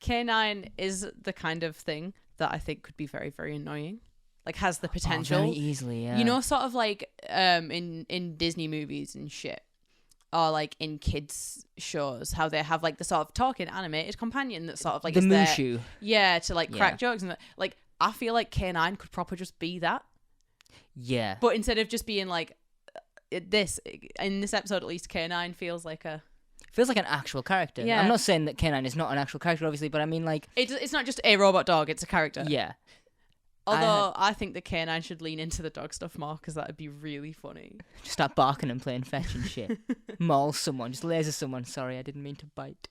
K9 is the kind of thing that I think could be very, very annoying. Like has the potential. Very easily, yeah. You know, sort of like in Disney movies and shit, or like in kids shows, how they have like the sort of talking animated companion that sort of like the is there, Mushu. yeah, to like crack Yeah. jokes and that. Like I feel like K9 could proper just be that, Yeah. but instead of just being like this in this episode, at least K9 feels like a feels like an actual character. Yeah. I'm not saying that K9 is not an actual character, obviously, but I mean, like, It's not just a robot dog, it's a character. yeah. Although I think the K9 should lean into the dog stuff more, because that would be really funny. Just start barking and playing fetch and shit. Maul someone, just laser someone. Sorry, I didn't mean to bite.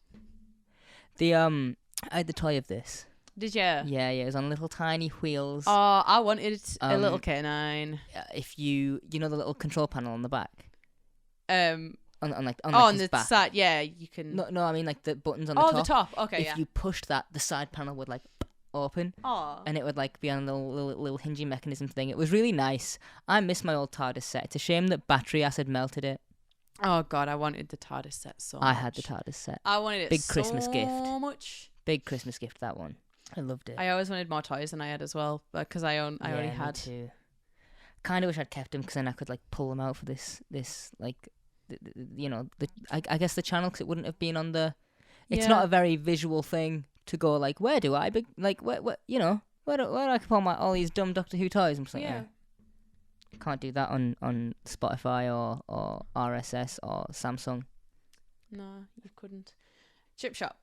I had the toy of this. Did you? Yeah, it was on little tiny wheels. Oh, I wanted a little K9. If you know the little control panel on the back. On On his the back. side, yeah, you can. No, I mean like the buttons on the top. Oh, the top. Okay, If you pushed that, the side panel would like open. Oh. And it would like be on the little hinging mechanism thing. It was really nice. I miss my old TARDIS set. It's a shame that battery acid melted it. Oh god, I wanted the TARDIS set so much. I had the TARDIS set. I wanted it Big so Christmas gift. much. Big Christmas gift, that one. I loved it. I always wanted more toys than I had as well, because I already had. Me too. Kind of wish I'd kept them, because then I could like pull them out for this like, I guess the channel, because it wouldn't have been on the. It's not a very visual thing to go like, where do I where do I put all these dumb Doctor Who toys? I'm just like, can't do that on Spotify or RSS or Samsung. No, you couldn't. Chip shop.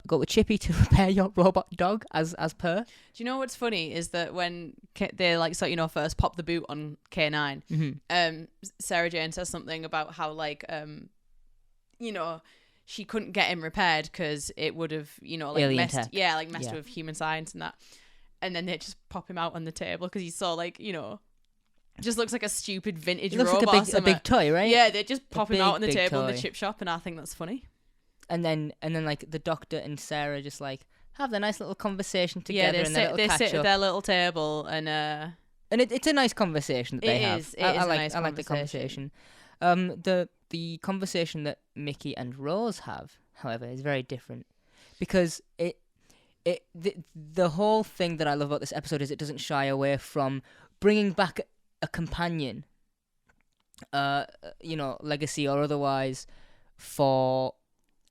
Go with Chippy to repair your robot dog as per. Do you know what's funny is that when they like first pop the boot on K9, Sarah Jane says something about how like she couldn't get him repaired because it would have messed with human science and that, and then they just pop him out on the table because he's so like just looks like a stupid vintage robot. Looks like a big toy, right? Yeah, they just pop him out on the table in the chip shop, and I think that's funny. And then like the Doctor and Sarah just like have their nice little conversation together. Yeah, they sit at their little table and it's a nice conversation that they have. I like the conversation. The conversation that Mickey and Rose have, however, is very different, because the whole thing that I love about this episode is it doesn't shy away from bringing back a companion, legacy or otherwise, for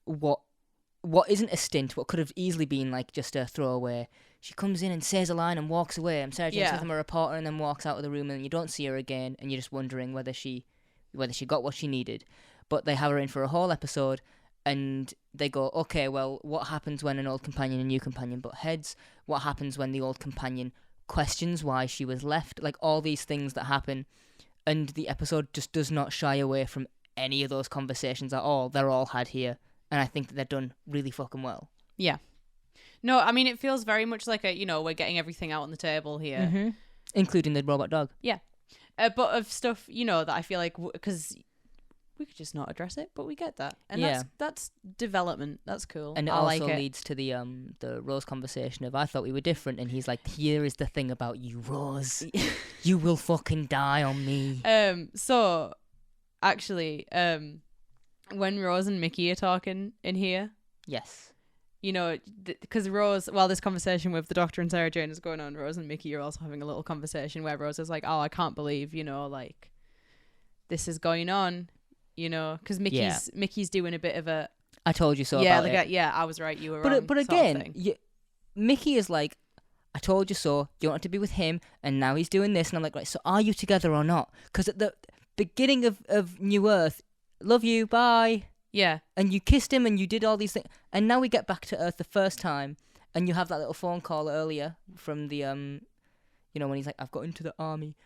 what isn't a stint, what could have easily been like just a throwaway. She comes in and says a line and walks away. I'm Sarah Jane Smith, I'm a reporter, and then walks out of the room, and you don't see her again, and you're just wondering whether she got what she needed. But they have her in for a whole episode, and they go, okay, well, what happens when an old companion and new companion butt heads? What happens when the old companion questions why she was left? Like, all these things that happen, and the episode just does not shy away from any of those conversations at all. They're all had here, and I think that they're done really fucking well. Yeah. No, I mean, it feels very much like we're getting everything out on the table here. Mm-hmm. Including the robot dog. Yeah. But of stuff, that I feel like, because we could just not address it, but we get that. And that's development. That's cool. And it also leads to the Rose conversation of, I thought we were different. And he's like, here is the thing about you, Rose. You will fucking die on me. So, actually, when Rose and Mickey are talking in here. Yes. Because Rose, while this conversation with the Doctor and Sarah Jane is going on, Rose and Mickey are also having a little conversation where Rose is like, oh, I can't believe, like, this is going on, because Mickey's doing a bit of a... I told you so about it. Yeah, I was right, you were wrong. But again, Mickey is like, I told you so, you wanted to be with him, and now he's doing this, and I'm like, right, so are you together or not? Because at the beginning of New Earth, love you, bye... Yeah. And you kissed him and you did all these things. And now we get back to Earth the first time, and you have that little phone call earlier from the, when he's like, I've got into the army.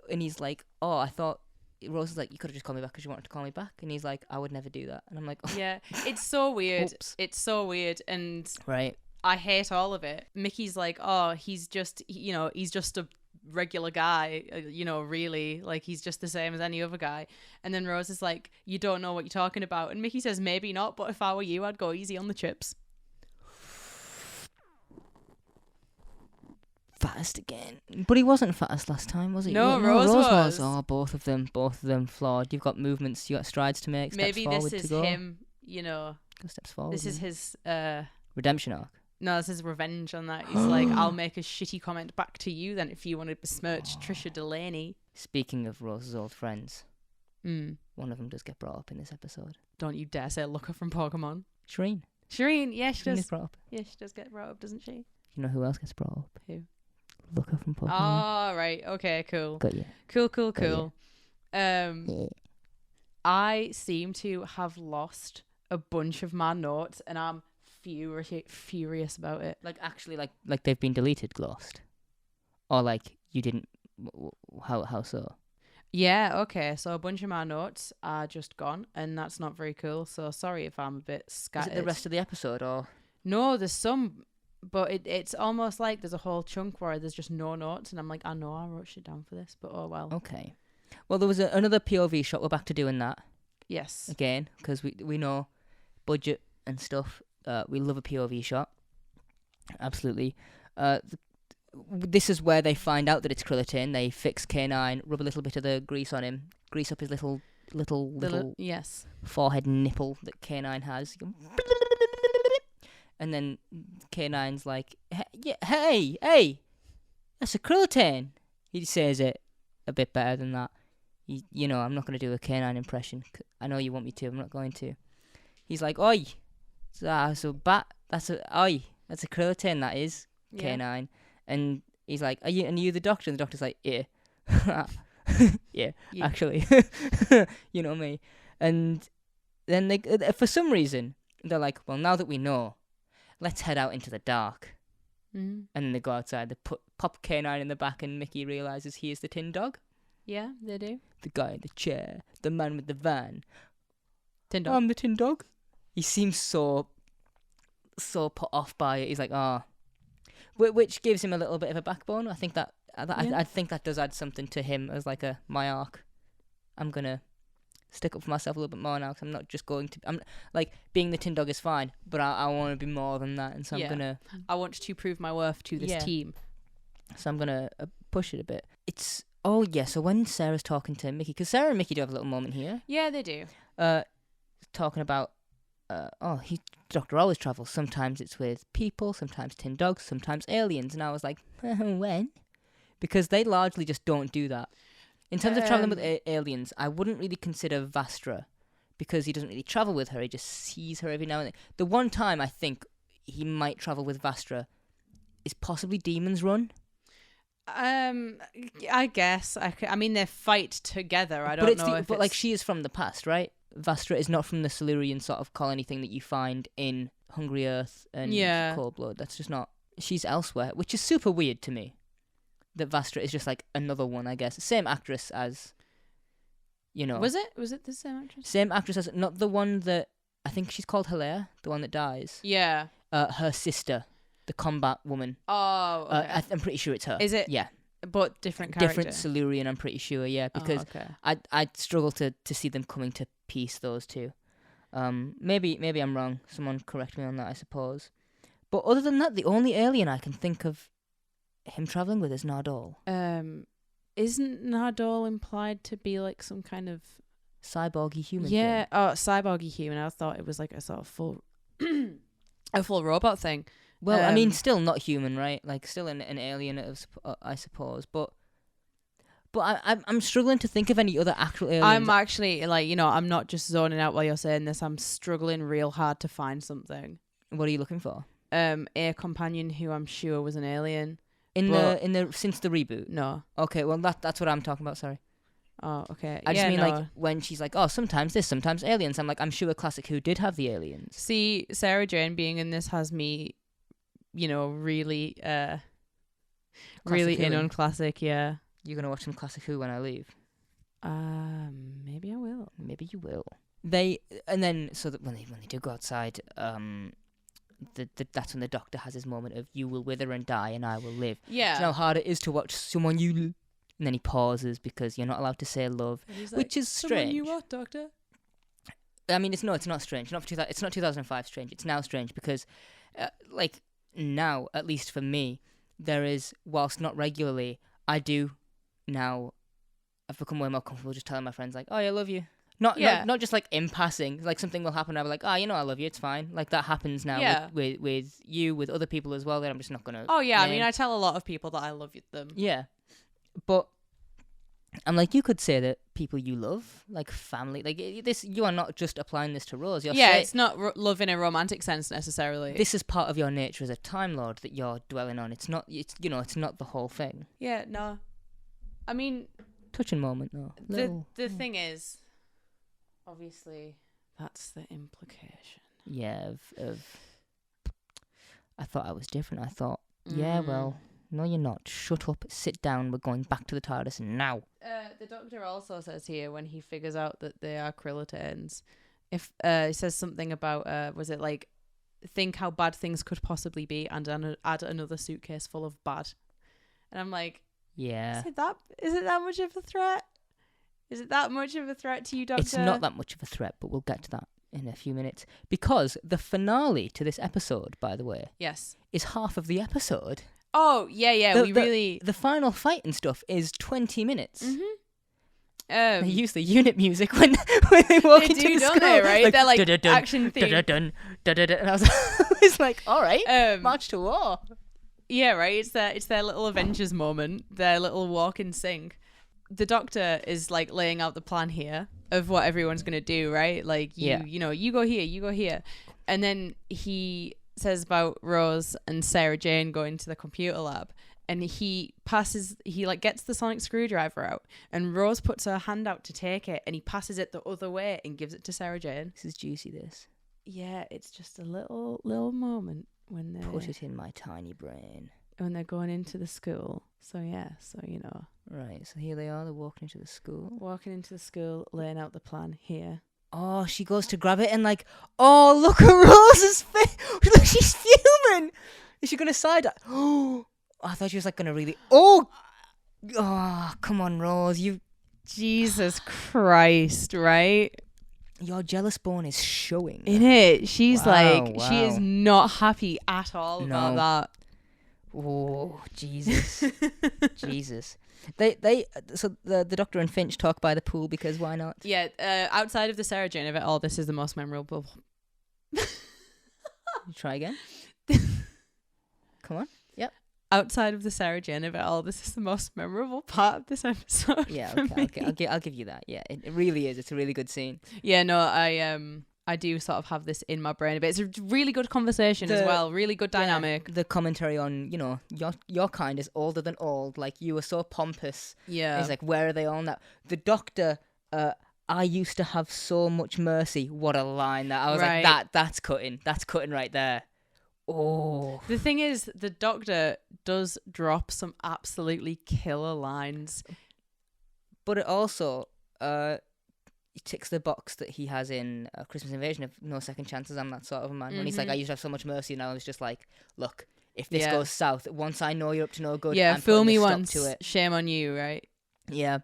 And he's like, oh, I thought, Rose is like, you could have just called me back because you wanted to call me back. And he's like, I would never do that. And I'm like, oh. Yeah, it's so weird. Oops. It's so weird. And right. I hate all of it. Mickey's like, oh, he's just a regular guy, really, like, he's just the same as any other guy. And then Rose is like, you don't know what you're talking about. And Mickey says, maybe not, but if I were you, I'd go easy on the chips. Fattest again. But he wasn't fattest last time, was he? No, Rose was. Oh, both of them flawed. You've got movements, you got strides to make, steps maybe forward this is to go. him, Go steps forward. This is his redemption arc. No, this is revenge on that. He's like, I'll make a shitty comment back to you then if you want to besmirch Trisha Delaney. Speaking of Rose's old friends, one of them does get brought up in this episode. Don't you dare say Looker from Pokemon. Shireen, yeah, she does. Is brought up. Yeah, she does get brought up, doesn't she? You know who else gets brought up? Who? Looker from Pokemon. Oh, right. Okay, cool. Got you. Cool. Yeah. I seem to have lost a bunch of my notes, and I'm furious about it. Like actually, like they've been deleted, glossed, or like you didn't. How so? Yeah, okay. So a bunch of my notes are just gone, and that's not very cool. So sorry if I'm a bit scattered. Is it the rest of the episode, or no? There's some, but it's almost like there's a whole chunk where there's just no notes, and I'm like, I know I wrote shit down for this, but oh well. okay? Well, there was another POV shot. We're back to doing that Yes. again because we know budget and stuff. We love a POV shot. Absolutely. This is where they find out that it's Krillin. They fix K9, rub a little bit of the grease on him, grease up his little yes forehead nipple that K9 has. And then K9's like, hey, that's a Krillin. He says it a bit better than that. You know, I'm not going to do a K9 impression. I know you want me to. I'm not going to. He's like, oi, that's a Krillin. That is K9. Yeah. And he's like, are you the doctor? And the doctor's like, yeah. yeah, actually. You know me. And then they, for some reason, they're like, well, now that we know, let's head out into the dark. Mm. And then they go outside, they pop K9 in the back, and Mickey realizes he is the tin dog. Yeah, they do. The guy in the chair, the man with the van. Tin dog. I'm the tin dog. He seems so put off by it. He's like, which gives him a little bit of a backbone. I think that I think that does add something to him as like my arc. I'm gonna stick up for myself a little bit more now, because I'm not just going to. I'm like, being the tin dog is fine, but I want to be more than that, and so I'm gonna. I want to prove my worth to this team. So I'm gonna push it a bit. So when Sarah's talking to Mickey, because Sarah and Mickey do have a little moment here. Yeah, they do. Talking about. Doctor always travels. Sometimes it's with people, sometimes tin dogs, sometimes aliens. And I was like, when? Because they largely just don't do that. In terms of traveling with aliens, I wouldn't really consider Vastra, because he doesn't really travel with her. He just sees her every now and then. The one time I think he might travel with Vastra is possibly Demon's Run. I guess. I mean, they fight together. I don't know. But like, she is from the past, right? Vastra is not from the Silurian sort of colony thing that you find in Hungry Earth and Cold Blood. That's just not. She's elsewhere, which is super weird to me. That Vastra is just like another one, I guess. Same actress as, you know. Was it the same actress? Same actress as, not the one that, I think she's called Hilaire, the one that dies. Yeah. Her sister, the combat woman. Oh, okay. I'm pretty sure it's her. Is it? Yeah. But different character. Different Silurian, I'm pretty sure, yeah. Because I'd struggle to see them coming to peace, those two. Maybe I'm wrong. Someone correct me on that, I suppose. But other than that, the only alien I can think of him travelling with is Nardole. Isn't Nardole implied to be like some kind of cyborgy human thing? Oh, cyborgy human. I thought it was like a sort of full a full robot thing. Well, I mean, still not human, right? Like, still an alien, I suppose. But I'm struggling to think of any other actual aliens. I'm actually, like, you know, I'm not just zoning out while you're saying this. I'm struggling real hard to find something. What are you looking for? A companion who I'm sure was an alien. Since the reboot? No. Okay, well, that's what I'm talking about, sorry. Oh, okay. I just mean, like, when she's like, oh, sometimes this, sometimes aliens. I'm like, I'm sure Classic Who did have the aliens. See, Sarah Jane being in this has me, you know, really in on Classic, yeah. You're going to watch some Classic Who when I leave? Maybe I will. Maybe you will. So that when they do go outside, that's when the Doctor has his moment of, you will wither and die and I will live. Yeah. Do you know how hard it is to watch someone and then he pauses because you're not allowed to say love, which is strange. Someone you what, Doctor? I mean, it's not strange. It's not 2005 strange. It's now strange because, like, now, at least for me, there is, whilst not regularly, I do now, I've become way more comfortable just telling my friends, like, oh, yeah, I love you. Not just like in passing, like something will happen. I'll be like, oh, you know, I love you. It's fine. Like that happens now with you, with other people as well. That I'm just not gonna. Oh yeah, name. I mean, I tell a lot of people that I love them. Yeah, but I'm like, you could say that people you love, like family, like this. You are not just applying this to Rose. It's not love in a romantic sense necessarily. This is part of your nature as a Time Lord that you're dwelling on. It's not. It's not the whole thing. Yeah. No. I mean, touching moment though. The thing is, obviously, That's the implication. Yeah, I thought I was different. I thought, yeah, well, no, you're not. Shut up. Sit down. We're going back to the TARDIS now. The Doctor also says here when he figures out that they are Krillitanes, if he says something about was it like, think how bad things could possibly be and add another suitcase full of bad. And I'm like, yeah. Is it that much of a threat? Is it that much of a threat to you, Doctor? It's not that much of a threat, but we'll get to that in a few minutes. Because the finale to this episode, by the way, yes, is half of the episode. Oh, yeah, The final fight and stuff is 20 minutes. Mm-hmm. They use the unit music when they walk into the school. They, right? Like, they're like action theme. And I was like, all right, march to war. Yeah, right. It's their little Avengers moment, their little walk in sync. The Doctor is like laying out the plan here of what everyone's gonna do, right? Like you know, you go here, and then he says about Rose and Sarah Jane going to the computer lab, and he gets the sonic screwdriver out, and Rose puts her hand out to take it, and he passes it the other way and gives it to Sarah Jane. This is juicy. This. Yeah, it's just a little moment when they put it in my tiny brain when they're going into the school. So yeah, so you know. Right, so here they are, they're walking into the school. Walking into the school, laying out the plan here. Oh, she goes to grab it and like, oh, look at Rose's face. Look, she's fuming. Is she going to side? Oh, I thought she was like going to really, oh, come on, Rose. Jesus Christ, right? Your jealous bone is showing. In it. She's she is not happy at all about that. Oh, Jesus. Jesus. So the Doctor and Finch talk by the pool because why not? Yeah, outside of the Sarah Jane of it all, this is the most memorable. Try again. Come on. Yep. Outside of the Sarah Jane of it all, this is the most memorable part of this episode. Yeah, okay. I'll give you that. Yeah, it really is. It's a really good scene. Yeah, no, I do sort of have this in my brain a bit. It's a really good conversation as well. Really good dynamic. Yeah, the commentary on, you know, your kind is older than old. Like, you were so pompous. Yeah. It's like, where are they all now? The Doctor, I used to have so much mercy. What a line that. I was like, that's cutting. That's cutting right there. Oh. The thing is, the Doctor does drop some absolutely killer lines. But it also... he ticks the box that he has in Christmas Invasion of no second chances. I'm that sort of a man. When he's like, I used to have so much mercy, and I was just like, look, if this goes south, once I know you're up to no good, I'm fool me stop once, to it. Shame on you, right? Yeah.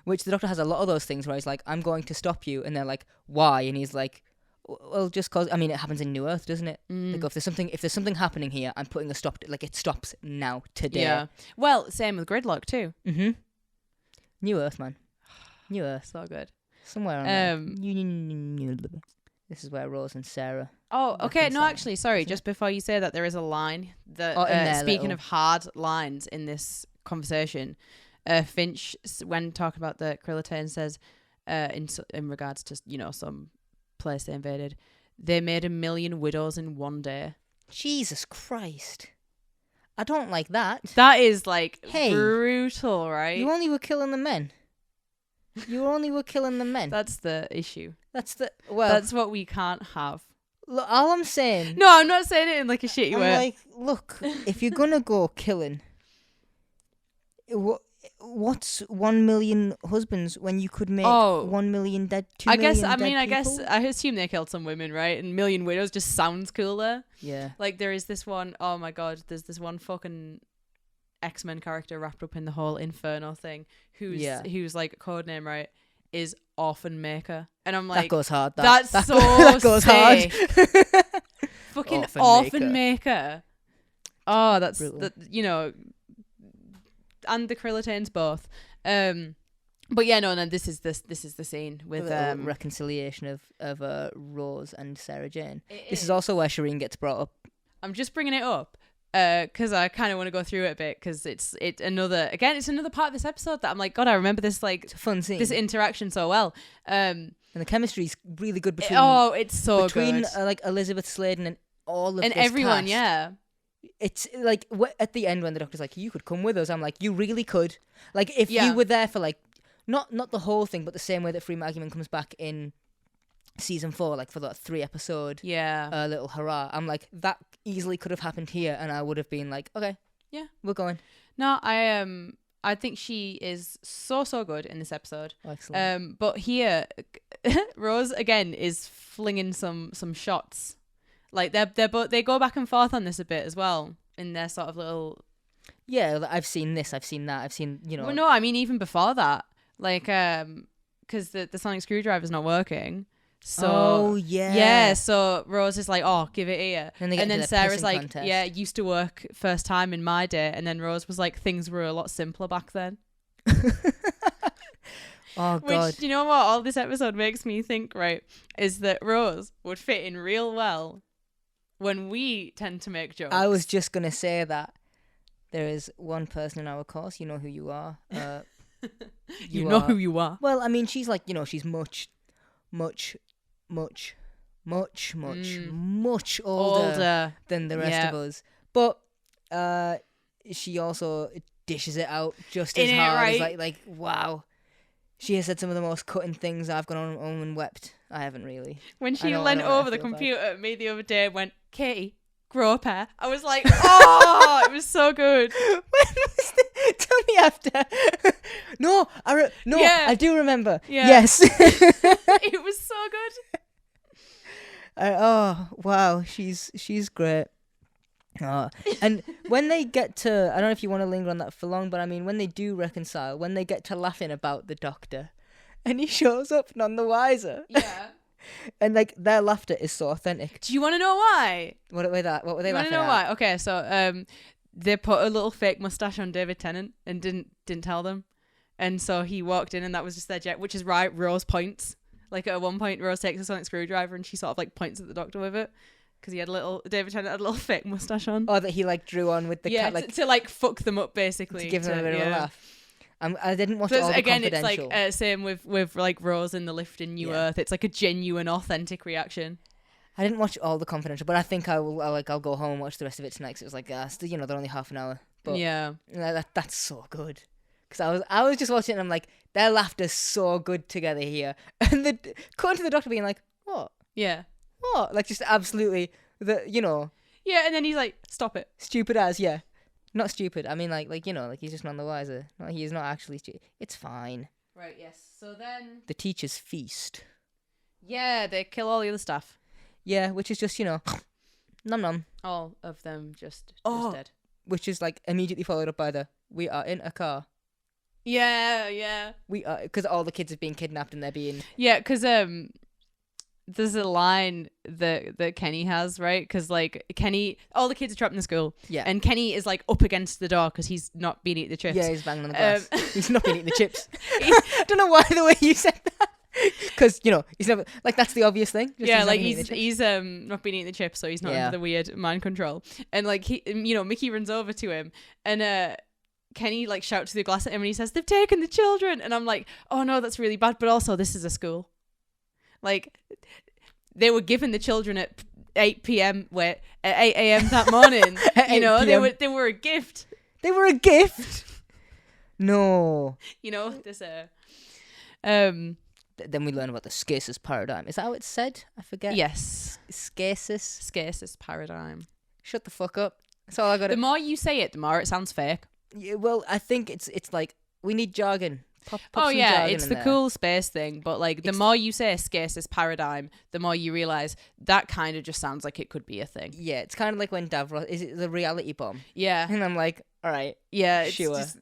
Which the Doctor has a lot of those things where he's like, I'm going to stop you, and they're like, why? And he's like, well, just cause. I mean, it happens in New Earth, doesn't it? Like, if there's something happening here, I'm putting a stop to it. Like, it stops now, today. Yeah. Well, same with Gridlock too. Mm-hmm. New Earth, man. New Earth. So good. Somewhere on there. This is where Rose and Sarah. Oh, okay. No, actually, sorry. Just before you say that, there is a line that, speaking of hard lines in this conversation, Finch, when talking about the Krillitane, says, in regards to, you know, some place they invaded, they made 1 million widows in one day. Jesus Christ. I don't like that. That is like brutal, right? You only were killing the men. You only were killing the men. That's the issue. That's what we can't have. Look, all I'm saying... No, I'm not saying it in like a shitty way. Like, look, if you're gonna go killing, what's 1 million husbands when you could make 1 million dead, 2 million dead I assume they killed some women, right? And 1 million widows just sounds cooler. Yeah. Like, there is this one, oh my god, there's this one fucking X-Men character wrapped up in the whole Inferno thing who's like codename, right, is Orphan Maker. And I'm like, that goes hard. That goes sick. Hard. Fucking Orphan Maker. Oh, that's you know, and the Krillitanes both. But yeah, no, this is the scene with reconciliation of Rose and Sarah Jane. This is also where Shireen gets brought up. I'm just bringing it up because I kind of want to go through it a bit because it's another part of this episode that I'm like, God, I remember this, like, it's a fun scene, this interaction so well. And the chemistry's really good between it's so between good. Like Elizabeth Sladen and all of and this everyone cast. Yeah, it's like at the end when the Doctor's like, you could come with us, I'm like, you really could. Like, if you were there for like not the whole thing, but the same way that Free Argument comes back in season 4, like for that 3-episode Yeah. little hurrah. I'm like, that easily could have happened here, and I would have been like, okay, Yeah. we're going. No, I think she is so good in this episode. Excellent. But here, Rose again is flinging some shots. Like they go back and forth on this a bit as well in their sort of little. Yeah, I've seen this. I've seen that. I've seen, you know. Well, no, I mean even before that, like because the sonic screwdriver's not working. So oh yeah. yeah. So Rose is like, oh, give it here, And then Sarah's like, contest. yeah, it used to work first time in my day, and then Rose was like, things were a lot simpler back then. Oh god. Which, you know what all this episode makes me think, right, is that Rose would fit in real well when we tend to make jokes. I was just gonna say that there is one person in our course. You know who you are. you know who you are. Well, I mean, she's like, you know, she's much older than the rest of us. But she also dishes it out just as hard. Right? As like wow. She has said some of the most cutting things. I've gone on home and wept. I haven't really. When she I leant know, I over the feel bad. computer at me the other day and went, Katie, grow up hair. I was like, oh, it was so good. When was the, tell me after. No, Yeah. I do remember. Yeah. Yes. It was so good. Oh wow, she's great. Oh. And when they get to, I don't know if you want to linger on that for long, but I mean, when they do reconcile, when they get to laughing about the doctor, and he shows up none the wiser, Yeah. and like their laughter is so authentic. Do you want to know why? What were they You want laughing to know at? why? Okay, so they put a little fake mustache on David Tennant and didn't tell them, and so he walked in and that was just their jet, which is right. Rose points. Like at one point, Rose takes a sonic screwdriver and she sort of like points at the doctor with it. Because David Tennant had a little fake mustache on. Oh, that he like drew on with the cat, like to like fuck them up basically. to give them a bit of a laugh. I didn't watch But all the again, it's Confidential. like same with like Rose in the lift in New Earth. It's like a genuine, authentic reaction. I didn't watch all the Confidential, but I think I'll go home and watch the rest of it tonight. 'Cause it was like, you know, they're only half an hour. But Yeah. that's so good. Because I was just watching it and I'm like, their laughter's so good together here. And cutting to the doctor being like, what? Yeah. What? Like just absolutely, you know, Yeah, and then he's like, stop it. stupid as, yeah. Not stupid. I mean, like you know, like he's just none the wiser. He's not actually stupid. It's fine. Right, yes. So then... The teachers feast. Yeah, they kill all the other staff. Yeah, which is just, you know, nom nom. All of them just dead. Which is like immediately followed up by we are in a car. Yeah. We are, because all the kids are being kidnapped and they're being... Yeah, because there's a line that Kenny has, right? Because like Kenny, all the kids are trapped in the school. Yeah. And Kenny is like up against the door because he's not been eating the chips. Yeah, he's banging on the glass. He's not been eating the chips. He- I don't know why the way you said that. Because, you know, he's never... Like, that's the obvious thing. Just yeah, not like been eating the chips. he's not been eating the chips, so he's not Yeah. under the weird mind control. And like he, you know, Mickey runs over to him, and Kenny like shouts through the glass at him, and he says, "They've taken the children." And I'm like, "Oh no, that's really bad." But also, this is a school. Like, they were given the children at 8 p.m. At 8 a.m. that morning. At You know, 8 they p.m.. were a gift. They were a gift. No. You know, this Then we learn about the scarces paradigm. Is that how it's said? I forget. yes, Scarces. scarcest paradigm. Shut the fuck up. That's all I got The to... more you say it, the more it sounds fake. Yeah, well, I think it's like, we need jargon. Pop Oh some yeah, jargon it's in the there. cool space thing, but like the It's- more you say scarcest paradigm, the more you realize that kind of just sounds like it could be a thing. Yeah, it's kind of like when Davros... Is it the reality bomb? Yeah, And I'm like, all right, yeah, it's Sure. just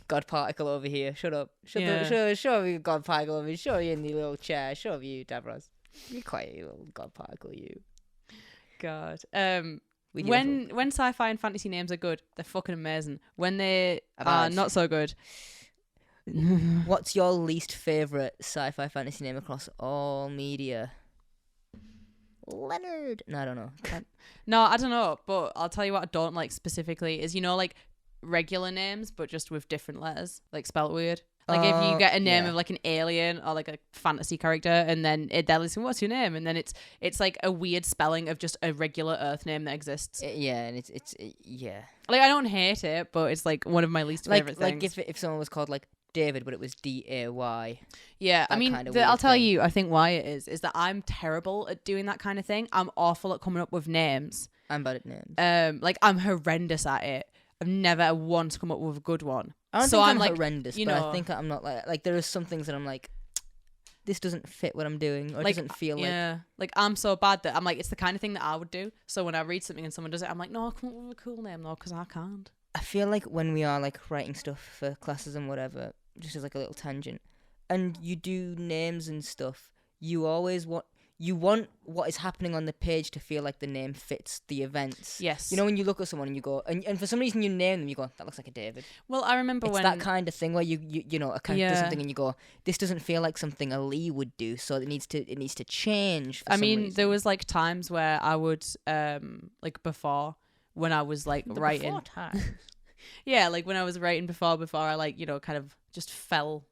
God particle over here. Shut up. Yeah. Show me God particle over here. Show you in the little chair. Show me you, Davros. Be quiet, you little God particle, you. God. We do When sci-fi and fantasy names are good, they're fucking amazing. When they are Bad. not so good, What's your least favourite sci-fi fantasy name across all media? Leonard. No, I don't know. no, I don't know. But I'll tell you what I don't like specifically is, you know, like regular names, but just with different letters, like spelled weird. Like if you get a name yeah. of like an alien or like a fantasy character, and then they're listening, what's your name? And then it's like a weird spelling of just a regular Earth name that exists. Yeah, and it's yeah. Like I don't hate it, but it's like one of my least favorite Like things. if someone was called like David, but it was Day. Yeah, I mean, I'll tell you, I think why it is that I'm terrible at doing that kind of thing. I'm awful at coming up with names. I'm bad at names. Like, I'm horrendous at it. I've never once come up with a good one. I don't so think I'm like, like, horrendous, but I think I'm not like there are some things that I'm like, this doesn't fit what I'm doing, or it doesn't feel like. Yeah, like I'm so bad that I'm like, it's the kind of thing that I would do. So when I read something and someone does it, I'm like, no, come up with a cool name, though, because I can't. I feel like when we are like writing stuff for classes and whatever, just as like a little tangent, and you do names and stuff, you always want what is happening on the page to feel like the name fits the events. Yes. You know, when you look at someone and you go, and for some reason you name them, you go, that looks like a David. Well, I remember it's that kind of thing where you know, a character does something and you go, this doesn't feel like something a Lee would do, so it needs to change. For some reason. There was like times where I would like before when I was like writing. Yeah, like when I was writing before I like, you know, kind of just fell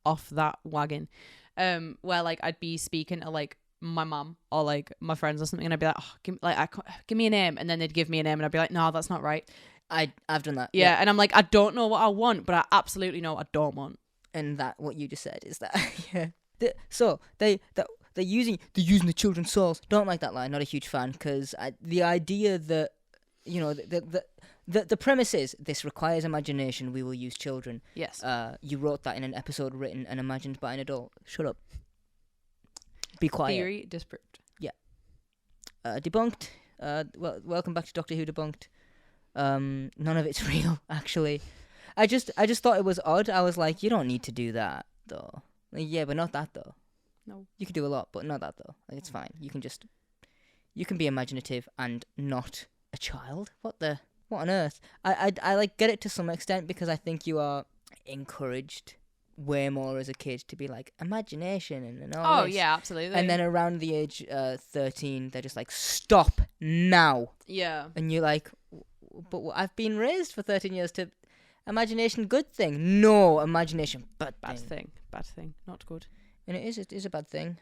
off that wagon. Where like I'd be speaking to like my mum or like my friends or something, and I'd be like, oh, give me a name, and then they'd give me a name, and I'd be like, no, that's not right. I've done that. Yeah, and I'm like, I don't know what I want, but I absolutely know what I don't want. And that what you just said is that yeah. They're using the children's souls. Don't like that line. Not a huge fan, because the idea that, you know, the premise is this requires imagination. We will use children. Yes. You wrote that in an episode written and imagined by an adult. Shut up. Be quiet. Theory disproved. Yeah. Debunked. Well, welcome back to Doctor Who Debunked. None of it's real, actually. I just thought it was odd. I was like, you don't need to do that, though. Like, yeah, but not that, though. No. You can do a lot, but not that, though. Like, it's fine. You can be imaginative and not a child. What on earth? I like get it to some extent, because I think you are encouraged way more as a kid to be like imagination and all this. Yeah, absolutely. And then around the age 13, they're just like, stop now. Yeah. And you're like, but I've been raised for 13 years to imagination, good thing. No, imagination, bad thing. Bad thing. Not good. And it is a bad thing.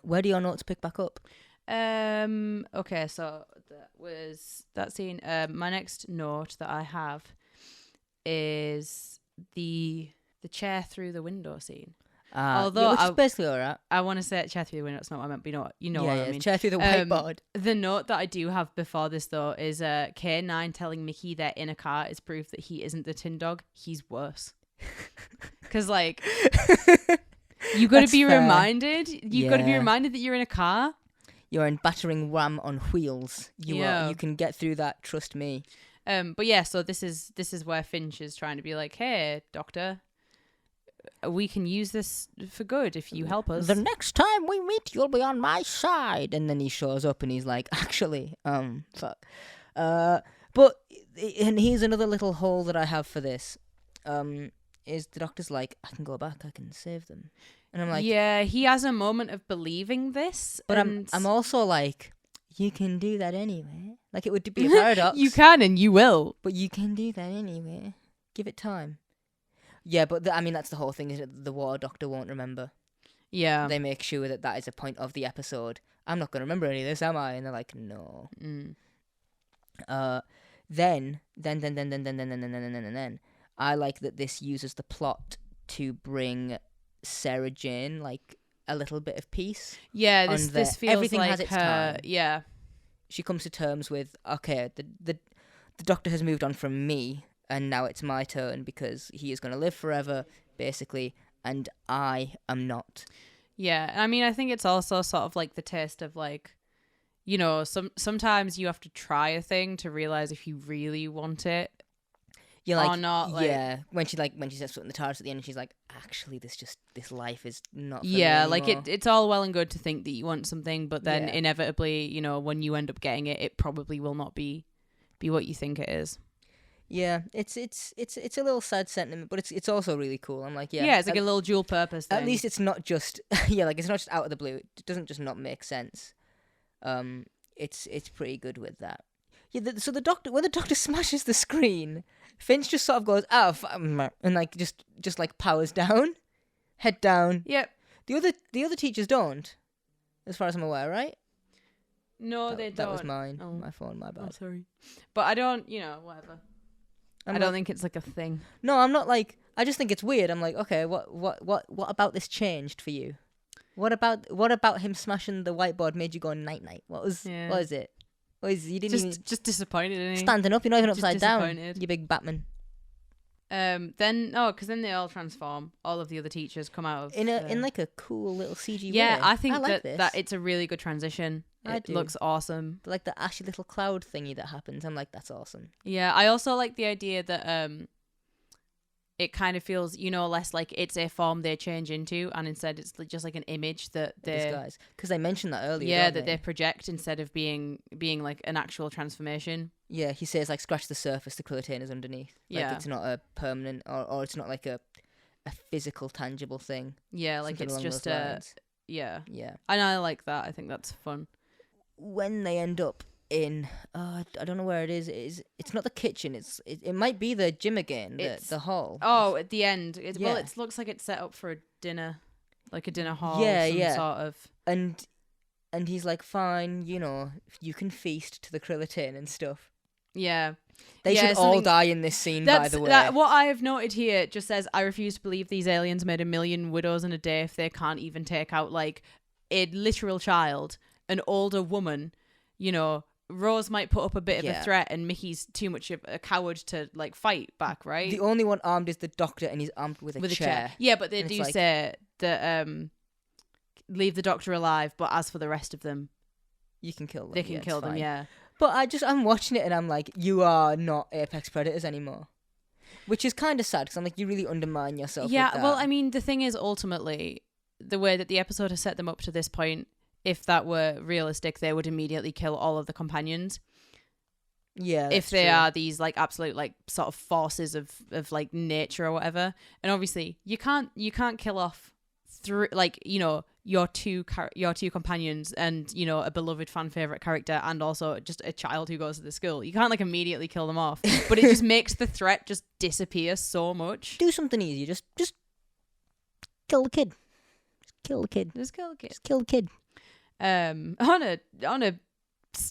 Where do your notes pick back up? Okay, so that was that scene. My next note that I have is the chair through the window scene. Although which is basically alright. I want to say chair through the window. It's not what I meant, but you know what I mean. Chair through the whiteboard. The note that I do have before this though is K9 telling Mickey they're in a car is proof that he isn't the tin dog. He's worse. Because like you got to be reminded. You got to be reminded that you're in a car. You're in battering ram on wheels. You can get through that. Trust me. But yeah, so this is where Finch is trying to be like, hey, Doctor, we can use this for good if you help us. The next time we meet, you'll be on my side. And then he shows up and he's like, actually, fuck. But and here's another little hole that I have for this. Is the Doctor's like, I can go back, I can save them. And I'm like, yeah, he has a moment of believing this. But I'm also like, you can do that anyway. Like, it would be a paradox. You can and you will. But you can do that anyway. Give it time. Yeah, but I mean, that's the whole thing, is that the Water Doctor won't remember. Yeah. They make sure that is a point of the episode. I'm not going to remember any of this, am I? And they're like, no. Then, I like that this uses the plot to bring Sarah Jane, like, a little bit of peace. Yeah, this feels everything like has its her, time. yeah. She comes to terms with, okay, the Doctor has moved on from me, and now it's my turn, because he is going to live forever, basically, and I am not. Yeah, I mean, I think it's also sort of like the taste of, like, you know, sometimes you have to try a thing to realize if you really want it. You're like, or not, like, yeah. When she sets foot in the TARDIS at the end, and she's like, actually, this life is not for me yeah, anymore. like it's all well and good to think that you want something, but then inevitably, you know, when you end up getting it, it probably will not be what you think it is. Yeah, it's a little sad sentiment, but it's also really cool. I'm like, yeah, it's like a little dual purpose thing. At least it's not just like it's not just out of the blue. It doesn't just not make sense. It's pretty good with that. Yeah, so when the Doctor smashes the screen, Finch just sort of goes, and like just like powers down, head down. Yep. The other teachers don't, as far as I'm aware, right? No, they don't. That was mine. Oh. My phone, my bad. Oh, sorry. But I don't, you know, whatever. I don't think it's like a thing. No, I'm not like I just think it's weird. I'm like, okay, what about this changed for you? What about him smashing the whiteboard made you go night night? What is it? What is you didn't even just disappointed in standing up? You're not even just upside down. disappointed. You big Batman. Because then they all transform. All of the other teachers come out of in like a cool little CG way. Yeah, I think like that it's a really good transition. It looks awesome. But like the ashy little cloud thingy that happens, I'm like, that's awesome. Yeah, I also like the idea that it kind of feels, less like it's a form they change into, and instead it's just like an image that they guys, because they mentioned that earlier. Yeah, that they project instead of being like an actual transformation. Yeah, he says like scratch the surface, the Krillitane is underneath. Like it's not a permanent or it's not like a physical, tangible thing. Yeah, like Something it's just yeah. Yeah. And I like that. I think that's fun. When they end up in I don't know where it is. It's not the kitchen. It might be the gym again. The hall. Oh, at the end. Well, it looks like it's set up for a dinner, like a dinner hall. Yeah. Sort of. And he's like, fine, you can feast to the Krillitane and stuff. Yeah. They should all die in this scene, by the way. What I have noted here just says, I refuse to believe these aliens made 1 million widows in a day if they can't even take out, like, a literal child, an older woman. Rose might put up a bit of a threat, and Mickey's too much of a coward to, like, fight back, right? The only one armed is the doctor, and he's armed with a chair. Yeah, but they do say that leave the doctor alive, but as for the rest of them, you can kill them. They can kill them, yeah. But I'm watching it and I'm like, you are not apex predators anymore. Which is kind of sad because I'm like, you really undermine yourself. Yeah, with that. well, I mean, the thing is, ultimately, the way that the episode has set them up to this point, if that were realistic, they would immediately kill all of the companions. Yeah, if they are these like absolute like sort of forces of like nature or whatever. And obviously, you can't kill off through like your two companions and a beloved fan favorite character and also just a child who goes to the school. You can't like immediately kill them off, but it just makes the threat just disappear so much. Do something easy. Just kill the kid. Just kill the kid. Just kill the kid. Just kill the kid. On a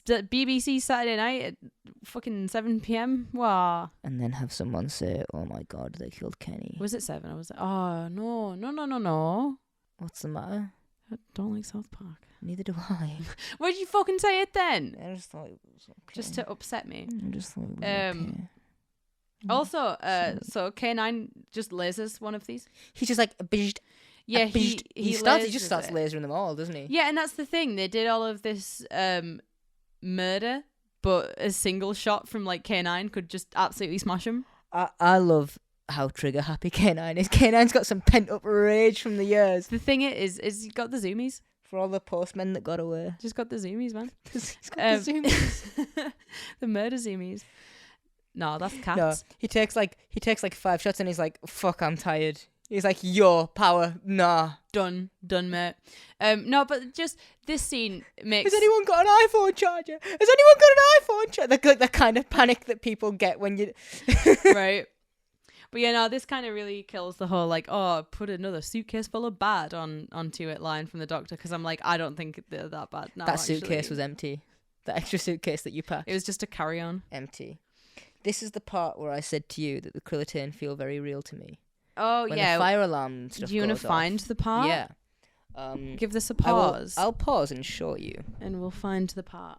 BBC Saturday night at fucking 7 p.m. Wow. And then have someone say, "Oh my God, they killed Kenny." Was it 7? I was like, oh no. What's the matter? I don't like South Park. Neither do I. Why'd you fucking say it then? I just thought it was okay. Just to upset me. I just thought it was okay. Also, so K9 just lasers one of these. He's just like, yeah, he just starts lasering them all, doesn't he? Yeah, and that's the thing. They did all of this murder, but a single shot from like K9 could just absolutely smash him. I love how trigger happy K9 is. K9's got some pent up rage from the years. The thing is he got the zoomies. For all the postmen that got away. Just got the zoomies, man. He's got the zoomies. The murder zoomies. No, that's cats. No, he takes like 5 shots and he's like, fuck, I'm tired. He's like, your power, nah. Done, mate. No, but just this scene makes... Has anyone got an iPhone charger? Has anyone got an iPhone charger? Like the kind of panic that people get when you... Right. But yeah, no, this kind of really kills the whole, like, oh, put another suitcase full of bad onto it line from the doctor, because I'm like, I don't think they're that bad. No, that suitcase was empty. The extra suitcase that you packed. It was just a carry-on. Empty. This is the part where I said to you that the Krillitane feel very real to me. Oh, when yeah. the fire alarm and stuff Do you want to find the part? Yeah. Give this a pause. I'll pause and show you. And we'll find the part.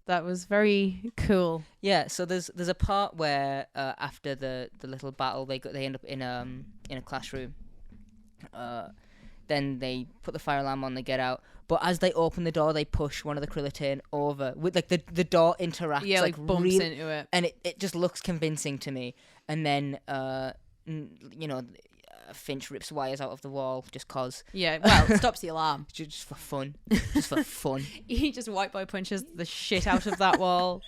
That was very cool. Yeah, so there's a part where after the little battle they end up in a classroom. Then they put the fire alarm on, they get out. But as they open the door, they push one of the Krillitane over. With like the door interacts, yeah, like bumps into it, and it just looks convincing to me. And then Finch rips wires out of the wall just cause. Yeah, well, it stops the alarm. Just for fun. Just for fun. He just white boy punches the shit out of that wall.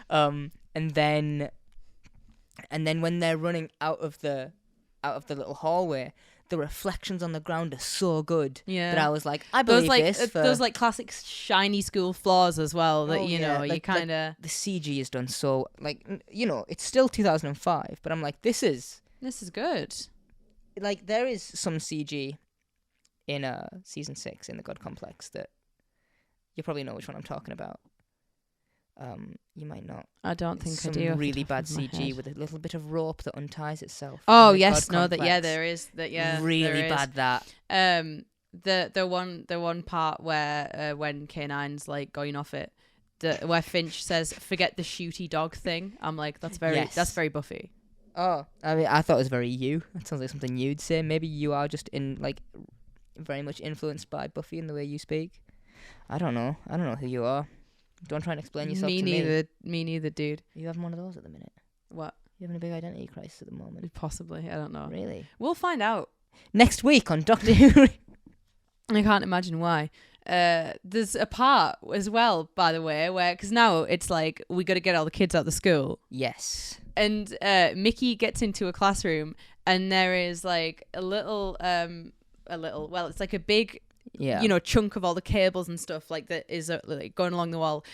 And then when they're running out of the little hallway, the reflections on the ground are so good that I was like, I believe this. Those like classic shiny school floors as well that you kind of... The CG is done so, like, it's still 2005, but I'm like, this is good. Like, there is some CG in season 6 in the God Complex that you probably know which one I'm talking about. You might not. I don't think Some I do. really bad CG with a little bit of rope that unties itself. Oh in the yes, God no, complex. there is that. Yeah, really there is. bad that. The one part where when K9's like going off it, where Finch says, "Forget the shooty dog thing." I'm like, that's very Buffy. Oh, I mean, I thought it was very you. That sounds like something you'd say. Maybe you are just very much influenced by Buffy in the way you speak. I don't know who you are. Don't try and explain yourself to me. Me neither, dude. Are you having one of those at the minute? What? You having a big identity crisis at the moment? Possibly. I don't know. Really? We'll find out. Next week on Doctor Who. I can't imagine why. There's a part as well, by the way, where, because now it's like, we got to get all the kids out of the school. Yes. And Mickey gets into a classroom, and there is like a little, well, it's like a big, chunk of all the cables and stuff like that is like going along the wall.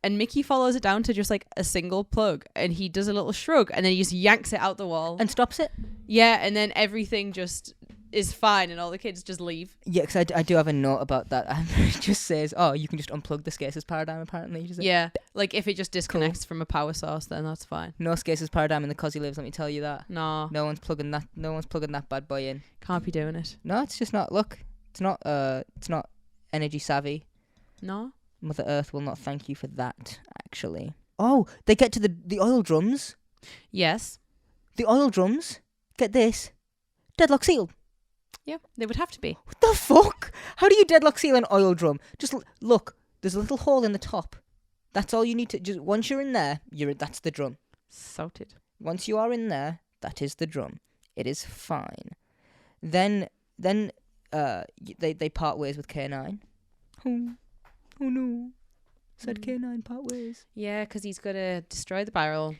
And Mickey follows it down to just like a single plug, and he does a little shrug, and then he just yanks it out the wall. And stops it? Yeah, and then everything just is fine, and all the kids just leave. Yeah, because I do have a note about that. It just says, oh, you can just unplug the Scaces paradigm, apparently. Yeah, like if it just disconnects from a power source, then that's fine. No Scaces paradigm in the Cosy Lives, let me tell you that. No. No one's plugging that bad boy in. Can't be doing it. No, it's just not. Look, it's not energy savvy. No. Mother Earth will not thank you for that, actually. Oh, they get to the oil drums. Yes. The oil drums, get this, deadlock sealed. Yeah, they would have to be. What the fuck? How do you deadlock seal an oil drum? Just look, there's a little hole in the top. That's all you need to, just once you're in there, that's the drum. Salted. Once you are in there, that is the drum. It is fine. Then they part ways with K9. Oh no. Said K9 part ways. Yeah, because he's got to destroy the barrel.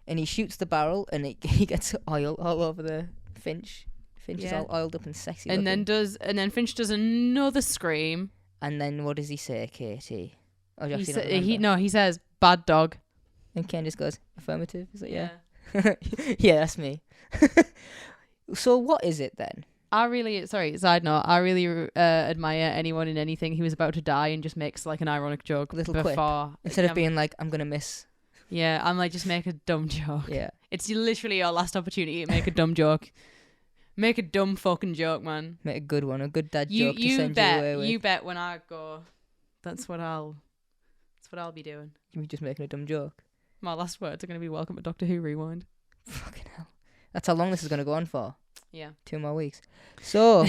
And he shoots the barrel, and he gets oil all over the Finch. Finch is all oiled up and sexy. And then Finch does another scream. And then what does he say, Katie? Oh, he says bad dog. And Ken just goes affirmative. He's like, yeah. Yeah. Yeah, that's me. So what is it then? Side note, I really admire anyone in anything who is about to die and just makes like an ironic joke Little before. Quip. Instead of being like, I'm going to miss. Yeah, I'm like, just make a dumb joke. Yeah. It's literally your last opportunity to make a dumb joke. Make a dumb fucking joke, man. Make a good one, a good dad joke to send you away with. You bet when I go, that's what I'll be doing. You just making a dumb joke. My last words are going to be welcome to Doctor Who Rewind. Fucking hell. That's how long this is going to go on for. Yeah. 2 more weeks. So,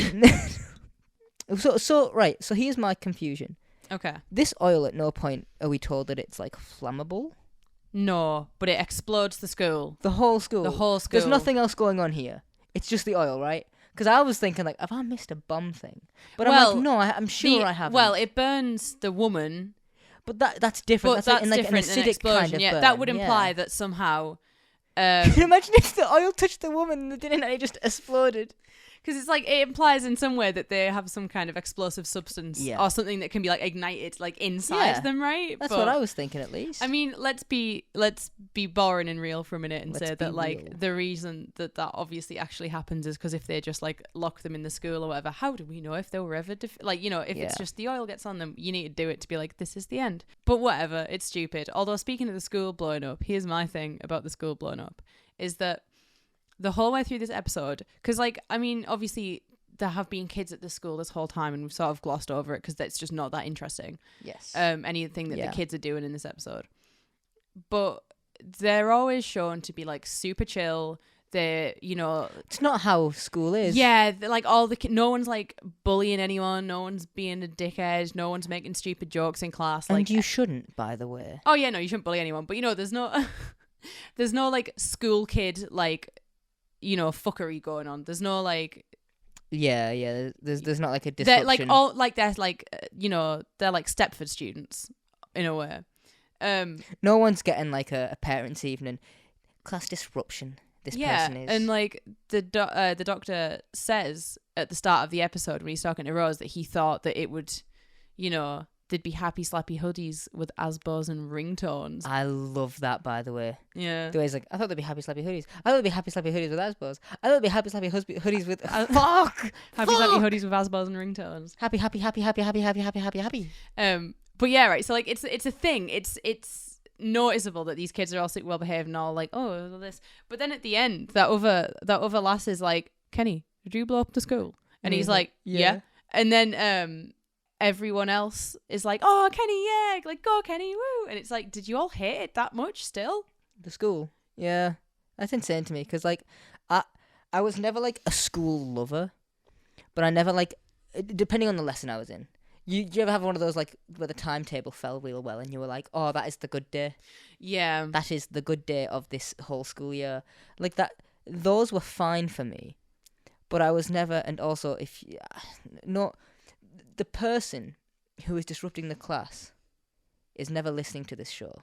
so here's my confusion. Okay. This oil, at no point are we told that it's like flammable? No, but it explodes the school. The whole school? The whole school. There's nothing else going on here. It's just the oil, right? Because I was thinking, like, have I missed a bomb thing? But I'm like, no, I'm sure I haven't. Well, it burns the woman. But that's different. But that's like different an than acidic explosion. kind of Yeah, burn. that would imply that somehow... Can you imagine if the oil touched the woman and it didn't and it just exploded? Because it's like, it implies in some way that they have some kind of explosive substance or something that can be like ignited like inside them, right? That's what I was thinking, at least. I mean, let's be boring and real for a minute and say that like real. the reason that obviously actually happens is because if they just like lock them in the school or whatever, how do we know if they were ever if it's just the oil gets on them, you need to do it to be like, this is the end. But whatever, it's stupid. Although speaking of the school blowing up, here's my thing about the school blowing up is that the whole way through this episode, because like, I mean, obviously there have been kids at the school this whole time and we've sort of glossed over it because that's just not that interesting. Yes. Anything that the kids are doing in this episode. But they're always shown to be like super chill. They're, it's not how school is. Yeah, like all no one's like bullying anyone, no one's being a dickhead, no one's making stupid jokes in class. And like, you shouldn't, by the way. Oh yeah, no, you shouldn't bully anyone. But there's no there's no like school kid like fuckery going on. There's no like there's not like a disruption. They're like all like they're like they're like Stepford students in a way. No one's getting like a parents' evening class disruption. This person is. And like the doctor says at the start of the episode when he's talking to Rose that he thought that it would, there'd be happy slappy hoodies with Asbos and ringtones. I love that, by the way. Yeah. The way he's like, I thought there'd be happy slappy hoodies. I thought there'd be happy slappy hoodies with Asbos. I thought there'd be happy slappy hoodies with fuck. Happy slappy hoodies with Asbos and ringtones. Happy. But yeah, right. So like it's a thing. It's noticeable that these kids are all super well behaved and all like, oh, this. But then at the end, that other lass is like, Kenny, did you blow up the school? And he's like, yeah. And then everyone else is like, oh, Kenny, yeah, like, go, Kenny, woo. And it's like, did you all hate it that much still? The school? Yeah. That's insane to me, because, like, I was never, like, a school lover, but I never, like, depending on the lesson I was in. You ever have one of those, like, where the timetable fell real well and you were like, oh, that is the good day? Yeah. That is the good day of this whole school year. Like, that, those were fine for me, but I was never, and also, the person who is disrupting the class is never listening to this show,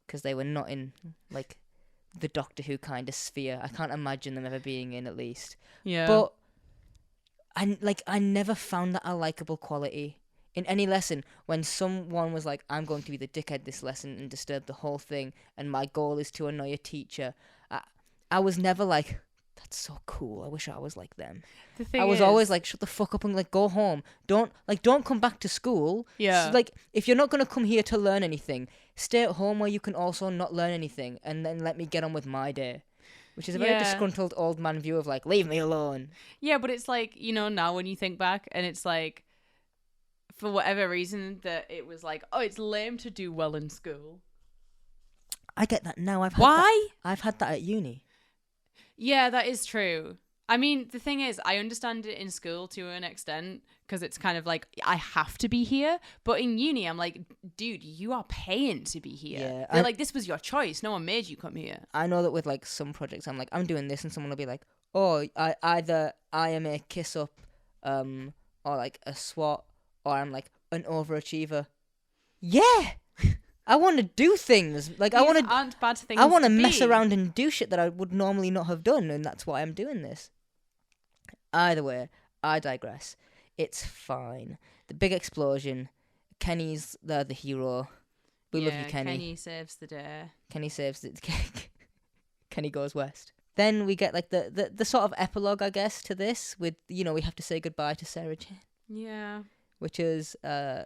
because they were not in, like, the Doctor Who kind of sphere. I can't imagine them ever being in, at least. Yeah. But I never found that a likable quality in any lesson. When someone was like, I'm going to be the dickhead this lesson and disturb the whole thing, and my goal is to annoy a teacher, I was never like, that's so cool, I wish I was like them. The thing I was is, always like, shut the fuck up and, like, go home. Don't come back to school. Yeah. Like, if you're not going to come here to learn anything, stay at home where you can also not learn anything, and then let me get on with my day. Which is a very disgruntled old man view of, like, leave me alone. Yeah, but it's like, you know, now when you think back, and it's like, for whatever reason, that it was like, oh, it's lame to do well in school. I get that now. Why? I've had that at uni. Yeah, that is true. I mean, the thing is, I understand it in school to an extent, because it's kind of like, I have to be here. But in uni, I'm like, dude, you are paying to be here. Yeah, They're like, this was your choice. No one made you come here. I know that with, like, some projects, I'm like, I'm doing this, and someone will be like, oh, I am a kiss up, or, like, a SWAT, or I'm, like, an overachiever. Yeah! I want to do things. Like, These aren't bad things. I want to mess be. around and do shit that I would normally not have done, and that's why I'm doing this. Either way, I digress. It's fine. The big explosion. Kenny's the hero. We love you, Kenny. Kenny saves the day. Kenny saves the Kenny goes west. Then we get, like, the sort of epilogue, I guess, to this, with, you know, we have to say goodbye to Sarah Jane. Yeah. Which is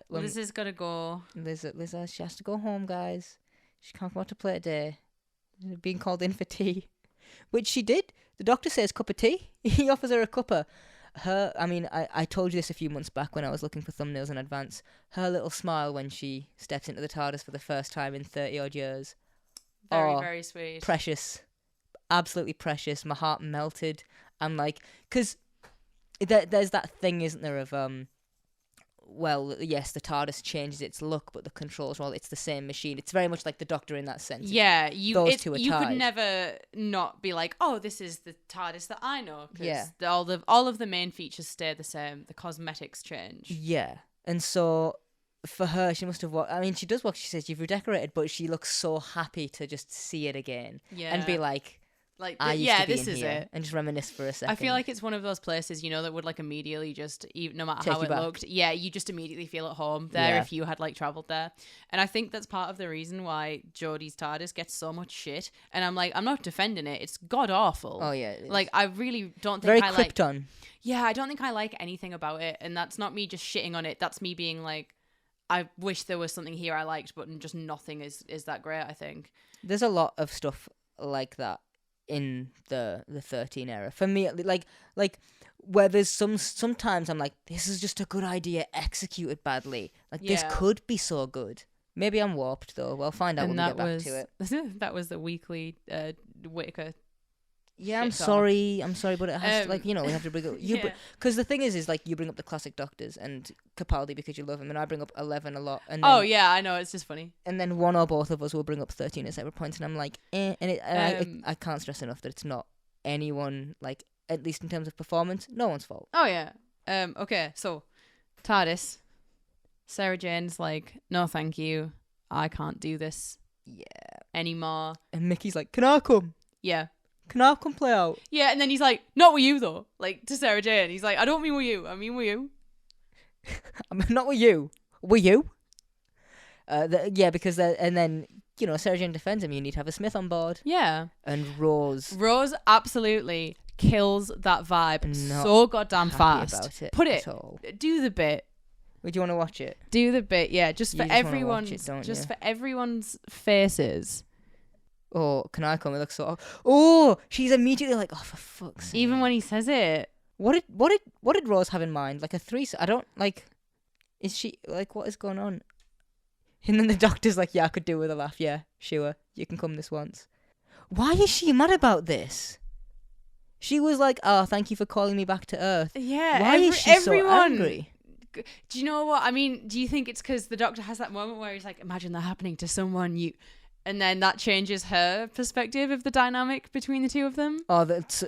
Liz is gotta go. Liz, she has to go home, guys. She can't come out to play today. Being called in for tea, which she did. The doctor says cup of tea. He offers her a cuppa. I told you this a few months back when I was looking for thumbnails in advance. Her little smile when she steps into the TARDIS for the first time in 30 odd years. Very sweet. Precious, absolutely precious. My heart melted. I'm like, because there's that thing, isn't there, of well, yes, the TARDIS changes its look, but the controls, well, it's the same machine. It's very much like the Doctor in that sense. Yeah, you tied. could never not be like, oh, this is the TARDIS that I know. Yeah. All of the main features stay the same. The cosmetics change. Yeah. And so for her, she must have she does what she says, you've redecorated, but she looks so happy to just see it again. Yeah. And be like, this is it. And just reminisce for a second. I feel like it's one of those places, you know, that would, like, immediately just, no matter Take how you it back. looked, yeah, you just immediately feel at home there Yeah. if you had, like, travelled there. And I think that's part of the reason why Jodie's TARDIS gets so much shit. And I'm like, I'm not defending it. It's god awful. Oh yeah. It is. Like, I really don't think very I Krypton. Yeah, I don't think I like anything about it. And that's not me just shitting on it. That's me being like, I wish there was something here I liked, but just nothing is that great, I think. There's a lot of stuff like that in the 13 era for me, like where there's sometimes I'm like, this is just a good idea executed badly, like this could be so good. Maybe I'm warped though. We'll find out when we get back to it. That was the weekly Whittaker. Yeah, I'm sorry, but it has to, like, you know, we have to bring up because the thing is like, you bring up the classic Doctors and Capaldi because you love him, and I bring up 11 a lot. And then, I know, it's just funny. And then one or both of us will bring up 13 at separate points, and I'm like, I can't stress enough that it's not anyone, like, at least in terms of performance, no one's fault. Oh yeah. Okay, so TARDIS. Sarah Jane's like, no, thank you, I can't do this. Anymore. And Mickey's like, can I come? Yeah. Can I come play out? Yeah, and then he's like, not with you though. Like, to Sarah Jane, he's like, I don't mean with you. I mean with you. I'm not with you. With you? Because and then, you know, Sarah Jane defends him. You need to have a Smith on board. Yeah. And Rose absolutely kills that vibe so goddamn fast. About it Put it. at all. Do the bit. Would you want to watch it? Do the bit, yeah, just You for just wanna watch everyone's, it, don't just you? for everyone's faces. Oh, can I come? It looks so. Oh, she's immediately like, oh, for fuck's sake. Even when he says it. What did Rose have in mind? Like a threesome? I don't like. Is she like, what is going on? And then the doctor's like, yeah, I could do with a laugh. Yeah, sure, you can come this once. Why is she mad about this? She was like, oh, thank you for calling me back to Earth. Yeah. Why is she so angry? Do you know what I mean? Do you think it's because the doctor has that moment where he's like, imagine that happening to someone you, and then that changes her perspective of the dynamic between the two of them? Oh, that's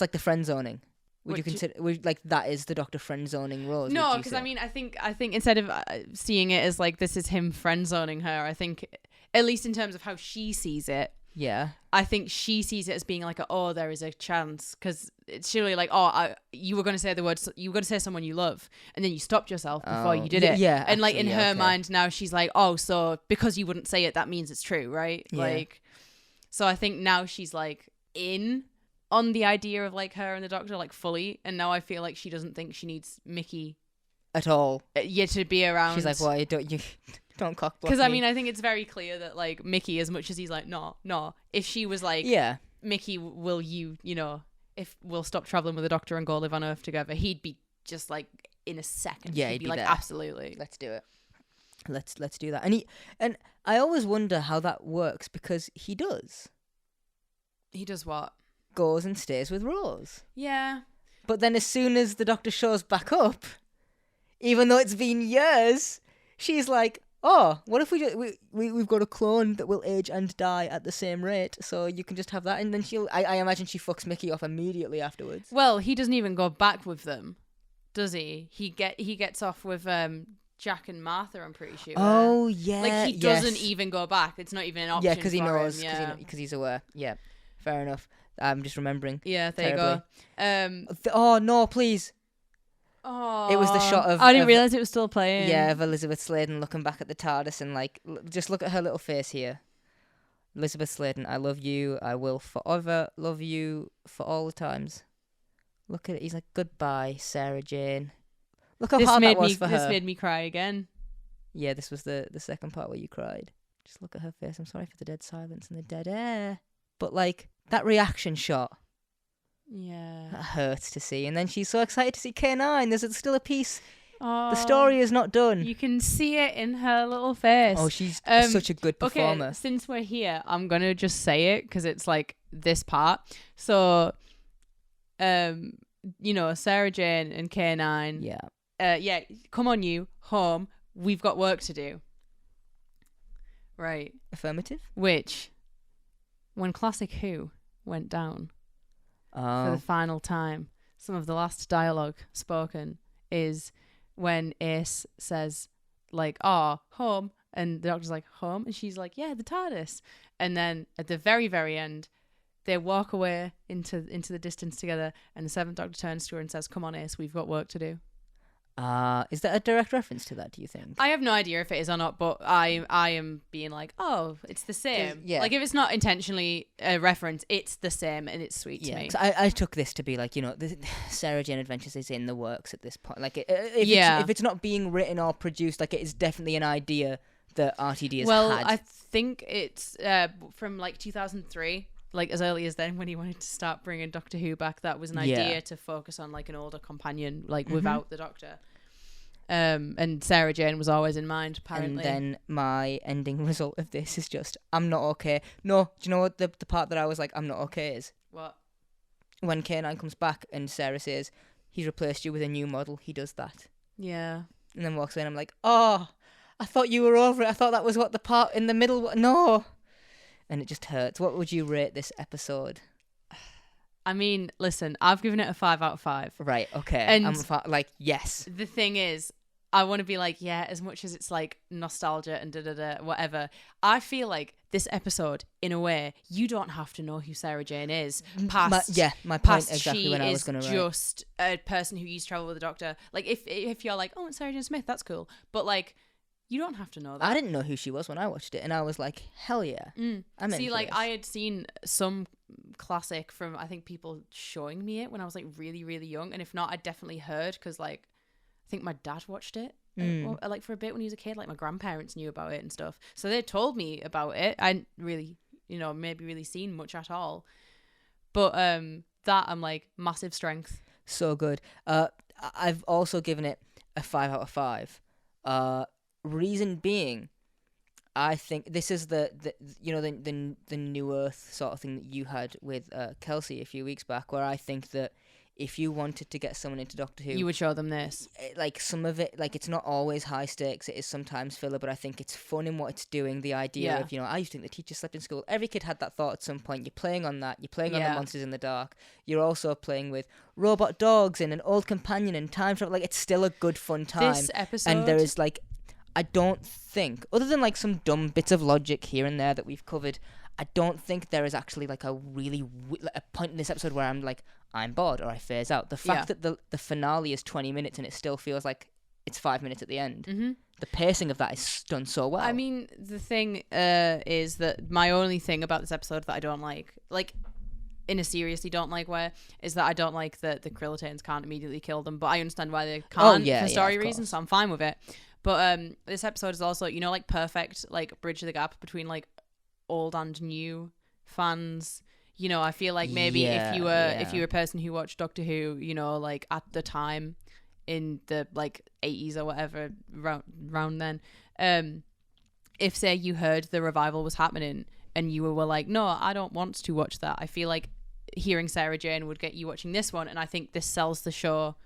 like the friend zoning. Would you Would you- consider like that is the doctor friend zoning Rose? No, because I mean, I think instead of seeing it as like this is him friend zoning her, I think at least in terms of how she sees it, yeah, I think she sees it as being like, there is a chance, because it's surely like, you were going to say the words, you were going to say someone you love, and then you stopped yourself before you did it. Yeah, and like in actually, her okay. mind now, she's like, so because you wouldn't say it, that means it's true, right? Yeah. Like, so I think now she's like in on the idea of like her and the doctor like fully, and now I feel like she doesn't think she needs Mickey at all. to be around. She's like, why don't you don't cock block Because me. I mean, I think it's very clear that like Mickey, as much as he's like, no, if she was like, yeah, Mickey, will you know, if we'll stop traveling with the doctor and go live on Earth together, he'd be just like in a second. Yeah, he'd he'd be be like, there. absolutely. let's do it. Let's do that. And I always wonder how that works, because he does He does what? goes and stays with Rose. Yeah. But then as soon as the doctor shows back up, even though it's been years, she's like, oh, what if we've got a clone that will age and die at the same rate, so you can just have that. And then I imagine she fucks Mickey off immediately afterwards. Well, he doesn't even go back with them, does he? He gets off with Jack and Martha, I'm pretty sure. Oh, yeah. Like, he doesn't even go back. It's not even an option. Yeah, because he for knows, him. because he's aware. Yeah, fair enough. I'm just remembering. Yeah, there terribly. you go. Oh, no, please. Oh, It was the shot of... I didn't of- realize it was still playing. Yeah, of Elizabeth Sladen looking back at the TARDIS and like, just look at her little face here. Elizabeth Sladen, I love you. I will forever love you for all the times. Look at it. He's like, goodbye, Sarah Jane. Look how hard that was for her. This made me cry again. Yeah, this was the second part where you cried. Just look at her face. I'm sorry for the dead silence and the dead air. But like, that reaction shot, Yeah. that hurts to see. And then she's so excited to see K9. There's still a piece. Oh, The story is not done. You can see it in her little face. Oh, she's such a good Okay, performer. since we're here, I'm gonna just say it because it's like this part. So, Sarah Jane and K9. Yeah. Come on, you home. We've got work to do. Right. Affirmative. Which, when Classic Who went down for the final time, some of the last dialogue spoken is when Ace says, like, home, and the doctor's like, home, and she's like, yeah, the TARDIS. And then at the very, very end, they walk away into the distance together, and the Seventh Doctor turns to her and says, come on, Ace, we've got work to do. Is that a direct reference to that, do you think? I have no idea if it is or not, but I am being like, it's the same. Yeah. Like, if it's not intentionally a reference, it's the same, and it's sweet to me. 'Cause I took this to be like, the Sarah Jane Adventures is in the works at this point. Like, if it's not being written or produced, like, it is definitely an idea that RTD has had. I think it's from like 2003. Like, as early as then, when he wanted to start bringing Doctor Who back, that was an idea to focus on like an older companion, like without the Doctor. And Sarah Jane was always in mind, apparently. And then my ending result of this is just, I'm not okay. No, do you know what the part that I was like, I'm not okay is? What? When K9 comes back and Sarah says, he's replaced you with a new model, he does that. Yeah. And then walks away and I'm like, oh, I thought you were over it. I thought that was what the part in the middle was. No. And it just hurts. What would you rate this episode? I mean, listen, I've given it a 5 out of 5. Right, okay. And I'm yes. The thing is, I want to be like, yeah, as much as it's like nostalgia and whatever, I feel like this episode, in a way, you don't have to know who Sarah Jane is. My point exactly when I was going to write. Just a person who used to travel with the Doctor. Like, if you're like, it's Sarah Jane Smith, that's cool. But like, you don't have to know that. I didn't know who she was when I watched it, and I was like, hell yeah. I'm See, into like, this. I had seen some classic from, I think, people showing me it when I was like really, really young. And if not, I definitely heard, because like, I think my dad watched it like for a bit when he was a kid. Like my grandparents knew about it and stuff, so they told me about it. I hadn't really, maybe really seen much at all, but that I'm like massive strength. So good. I've also given it a 5 out of 5. Reason being, I think this is the New Earth sort of thing that you had with Kelsey a few weeks back, where I think that if you wanted to get someone into Doctor Who, you would show them this. Like some of it, like it's not always high stakes. It is sometimes filler, but I think it's fun in what it's doing. The idea of, I used to think the teacher slept in school. Every kid had that thought at some point. You're playing on that. You're playing on the monsters in the dark. You're also playing with robot dogs and an old companion and time travel. Like it's still a good fun time. This episode, and there is like, I don't think, other than like some dumb bits of logic here and there that we've covered, I don't think there is actually like a really a point in this episode where I'm like, I'm bored or I phase out. The fact that the finale is 20 minutes and it still feels like it's 5 minutes at the end. Mm-hmm. The pacing of that is done so well. I mean, the thing is that my only thing about this episode that I don't like in a seriously don't like way, is that I don't like that the Krillitanes can't immediately kill them, but I understand why they can't for story reasons, so I'm fine with it. But this episode is also, like perfect, like bridge the gap between like old and new fans. I feel like maybe if you were a person who watched Doctor Who, like at the time in the like 80s or whatever round then, if say you heard the revival was happening and you were like, no, I don't want to watch that, I feel like hearing Sarah Jane would get you watching this one, and I think this sells the show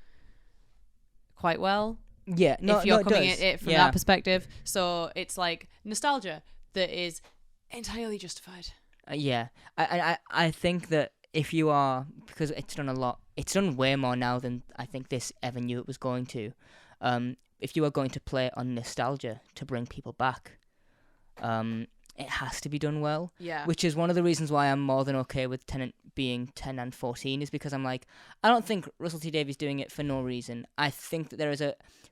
quite well. Yeah, no, if you're coming at it from that perspective. So it's like nostalgia that is entirely justified. I think that if you are, because it's done way more now than I think this ever knew it was going to. If you are going to play on nostalgia to bring people back, it has to be done well. Yeah. Which is one of the reasons why I'm more than okay with Tennant being 10 and 14, is because I'm like, I don't think Russell T Davies doing it for no reason. I think that there is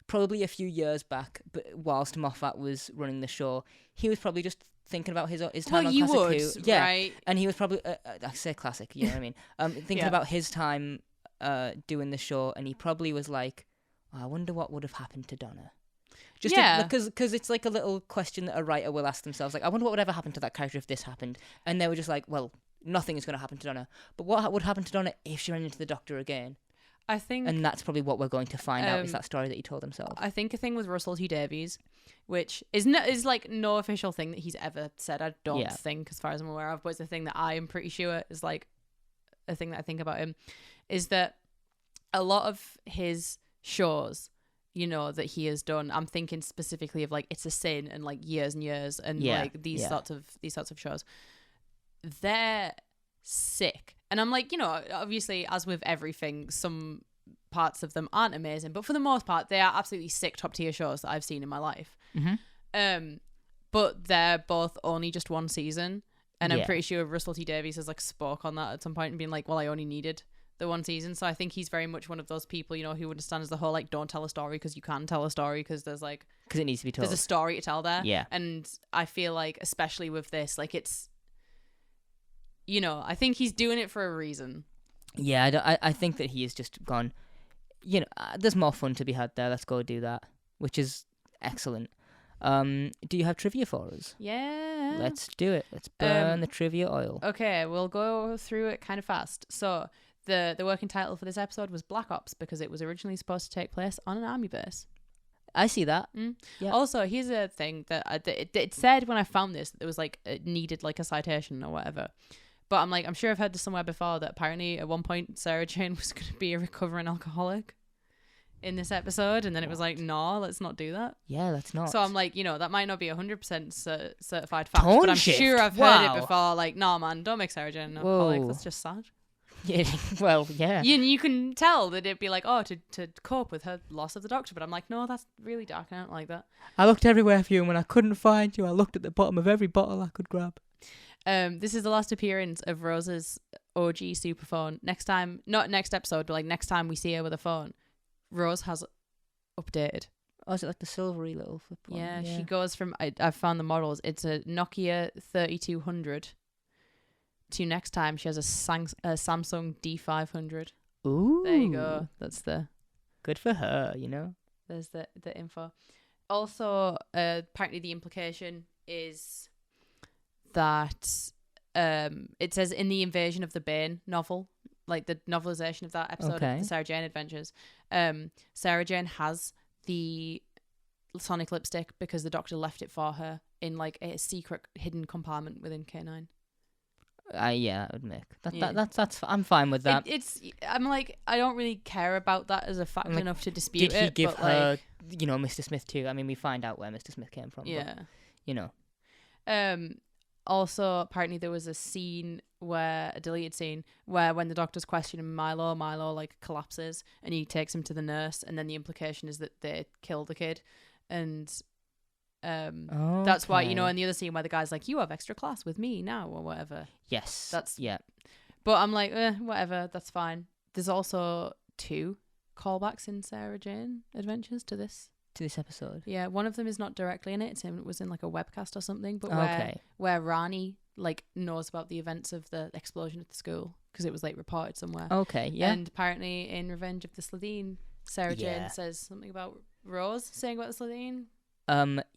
probably a few years back, but whilst Moffat was running the show, he was probably just thinking about his time on Classic Who. Yeah, right? And he was probably, I say classic, you know what I mean? Thinking about his time doing the show, and he probably was like, oh, I wonder what would have happened to Donna. Because it's like a little question that a writer will ask themselves, like, I wonder what would ever happen to that character if this happened. And they were just like, well, nothing is going to happen to Donna. But what would happen to Donna if she ran into the Doctor again? I think... And that's probably what we're going to find out, is that story that he told himself. I think a thing with Russell T Davies, which is like no official thing that he's ever said, I don't think, as far as I'm aware of, but it's a thing that I am pretty sure is like a thing that I think about him, is that a lot of his shows, that he has done, I'm thinking specifically of like It's a Sin and like Years and Years and like these sorts of shows, they're sick. And I'm like, obviously, as with everything, some parts of them aren't amazing, but for the most part, they are absolutely sick, top tier shows that I've seen in my life. Mm-hmm. But they're both only just one season, and I'm pretty sure Russell T Davies has like spoke on that at some point and been like, well, I only needed the one season. So I think he's very much one of those people, who understands the whole like, don't tell a story because you can tell a story because there's like, because it needs to be told. There's a story to tell there. Yeah. And I feel like, especially with this, like it's, I think he's doing it for a reason. Yeah, I think that he has just gone, there's more fun to be had there. Let's go do that, which is excellent. Do you have trivia for us? Yeah. Let's do it. Let's burn the trivia oil. Okay, we'll go through it kind of fast. So the working title for this episode was Black Ops because it was originally supposed to take place on an army base. I see that. Yeah. Also, here's a thing that it said when I found this that it was like it needed like a citation or whatever. But I'm sure I've heard this somewhere before that apparently at one point Sarah Jane was going to be a recovering alcoholic in this episode, and then it was like, no, let's not do that. Yeah, let's not. So I'm like, that might not be 100% certified fact, but I'm sure I've heard it before. Like, no, man, don't make Sarah Jane an alcoholic. That's just sad. Yeah, well, yeah. You can tell that it'd be like, oh, to cope with her loss of the Doctor, but I'm like, no, that's really dark. I don't like that. I looked everywhere for you, and when I couldn't find you, I looked at the bottom of every bottle I could grab. This is the last appearance of Rose's OG superphone. Next time, not next episode, but like next time we see her with a phone, Rose has updated. Oh, is it like the silvery little flip one? Yeah, she goes from, I've found the models, it's a Nokia 3200 to next time she has a Samsung D500. Ooh. There you go. That's the... Good for her, there's the info. Also, apparently the implication is that it says in the Invasion of the Bane novel, like the novelization of that episode of the Sarah Jane Adventures, Sarah Jane has the sonic lipstick because the Doctor left it for her in like a secret hidden compartment within K9. Yeah, that would make that's I'm fine with that. I'm like, I don't really care about that as a fact enough to dispute it. Did he give but her, Mr. Smith too? I mean, we find out where Mr. Smith came from. Yeah. But, Also, apparently there was a deleted scene where when the Doctor's questioning Milo like collapses and he takes him to the nurse, and then the implication is that they killed the kid, and that's why, in the other scene where the guy's like, you have extra class with me now or whatever. Yes. Yeah. But I'm like, whatever, that's fine. There's also 2 callbacks in Sarah Jane Adventures to this episode. Yeah, one of them is not directly in it. It was in like a webcast or something, but where Rani like knows about the events of the explosion at the school because it was like reported somewhere. Okay, yeah. And apparently in Revenge of the Slitheen, Sarah Jane says something about Rose saying about the Slitheen.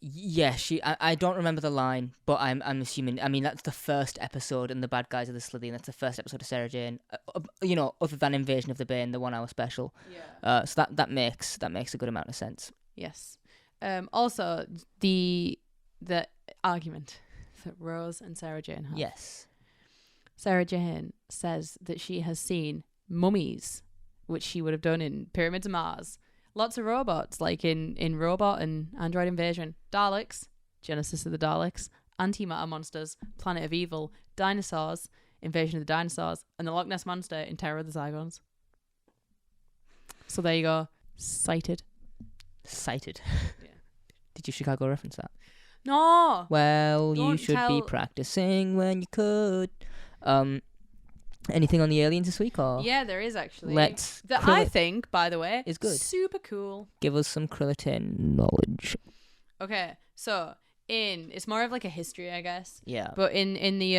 Yeah, I don't remember the line, but I'm assuming, I mean, that's the first episode in The Bad Guys of the Slitheen. That's the first episode of Sarah Jane, other than Invasion of the Bane, the 1 hour special. Yeah. So that makes a good amount of sense. Yes. Also the argument that Rose and Sarah Jane have. Yes. Sarah Jane says that she has seen mummies, which she would have done in Pyramids of Mars. Lots of robots, like in Robot and Android Invasion. Daleks, Genesis of the Daleks, Antimatter Monsters, Planet of Evil, Dinosaurs, Invasion of the Dinosaurs, and the Loch Ness Monster in Terror of the Zygons. So there you go. Cited. Yeah. Did you Chicago reference that? No. Well, you should be practicing when you could. Anything on the aliens this week, or? Yeah, there is actually. I think, by the way, is good. Super cool. Give us some Krillitane knowledge. Okay, so it's more of like a history, I guess. Yeah. But in the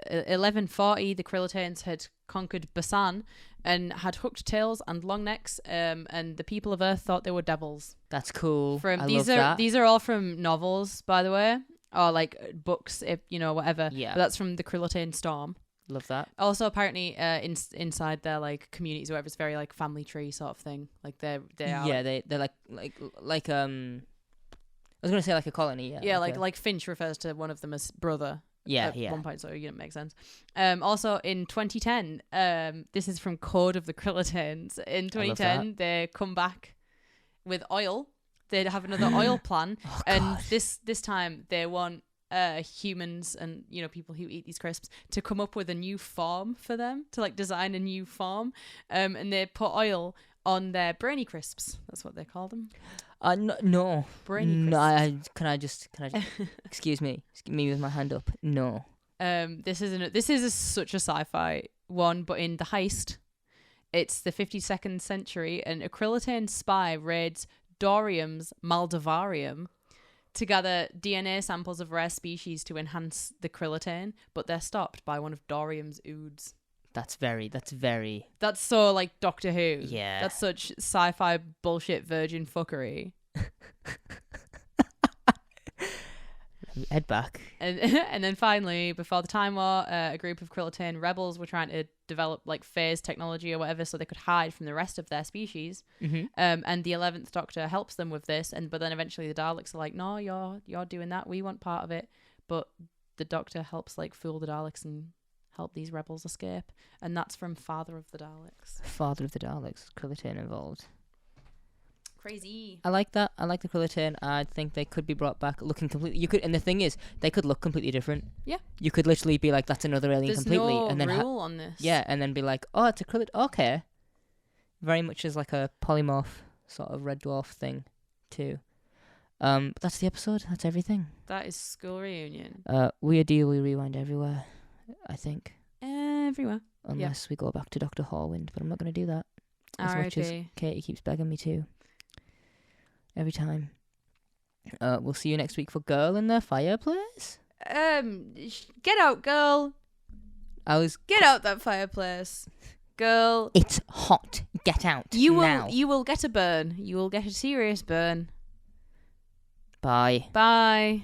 1140, the Krillitanes had conquered Basan and had hooked tails and long necks, and the people of Earth thought they were devils. That's cool. These are all from novels, by the way, or like books, if whatever. Yeah. But that's from the Krillitane Storm. Love that. Also, apparently, inside their like communities, or whatever, it's very like family tree sort of thing. Like they are. Yeah, they're like I was gonna say like a colony. Yeah. Yeah, like Finch refers to one of them as brother. Yeah, at yeah. one point, so it makes sense. Also, in 2010, this is from Code of the Krillitanes. In 2010, they come back with oil. They have another oil plan, and this time they want humans and people who eat these crisps to come up with a new form for them, to like design a new form, and they put oil on their brainy crisps. That's what they call them. No. Brainy crisps. No, can I just excuse me with my hand up. No. This is such a sci-fi one, but in The Heist, it's the 52nd century, and a Krillitane spy raids Dorium's Maldivarium to gather DNA samples of rare species to enhance the Krillitane, but they're stopped by one of Dorium's oods. That's very. That's so like Doctor Who. Yeah. That's such sci-fi bullshit virgin fuckery. Head back. And then finally, before the Time War, a group of Krillitane rebels were trying to develop like phase technology or whatever, so they could hide from the rest of their species. Mm-hmm. And the 11th Doctor helps them with this, but then eventually the Daleks are like, no, you're doing that. We want part of it. But the Doctor helps like fool the Daleks and help these rebels escape, and that's from Father of the Daleks. Father of the Daleks, Krillitane involved. Crazy. I like that. I like the Krillitane. I think they could be brought back looking completely. And the thing is, they could look completely different. Yeah. You could literally be like, "That's another alien completely," no and then rule on this. Yeah, and then be like, "Oh, it's a Krillitane." Okay. Very much as like a polymorph sort of red dwarf thing, too. But that's the episode. That's everything. That is School Reunion. We rewind everywhere. I think. Everywhere. Unless we go back to Dr. Horwind, but I'm not going to do that. As R.I.P. much as Katie keeps begging me to. Every time. We'll see you next week for Girl in the Fireplace. Get out, girl. Get out that fireplace. Girl. It's hot. get out You now. You will get a burn. You will get a serious burn. Bye. Bye.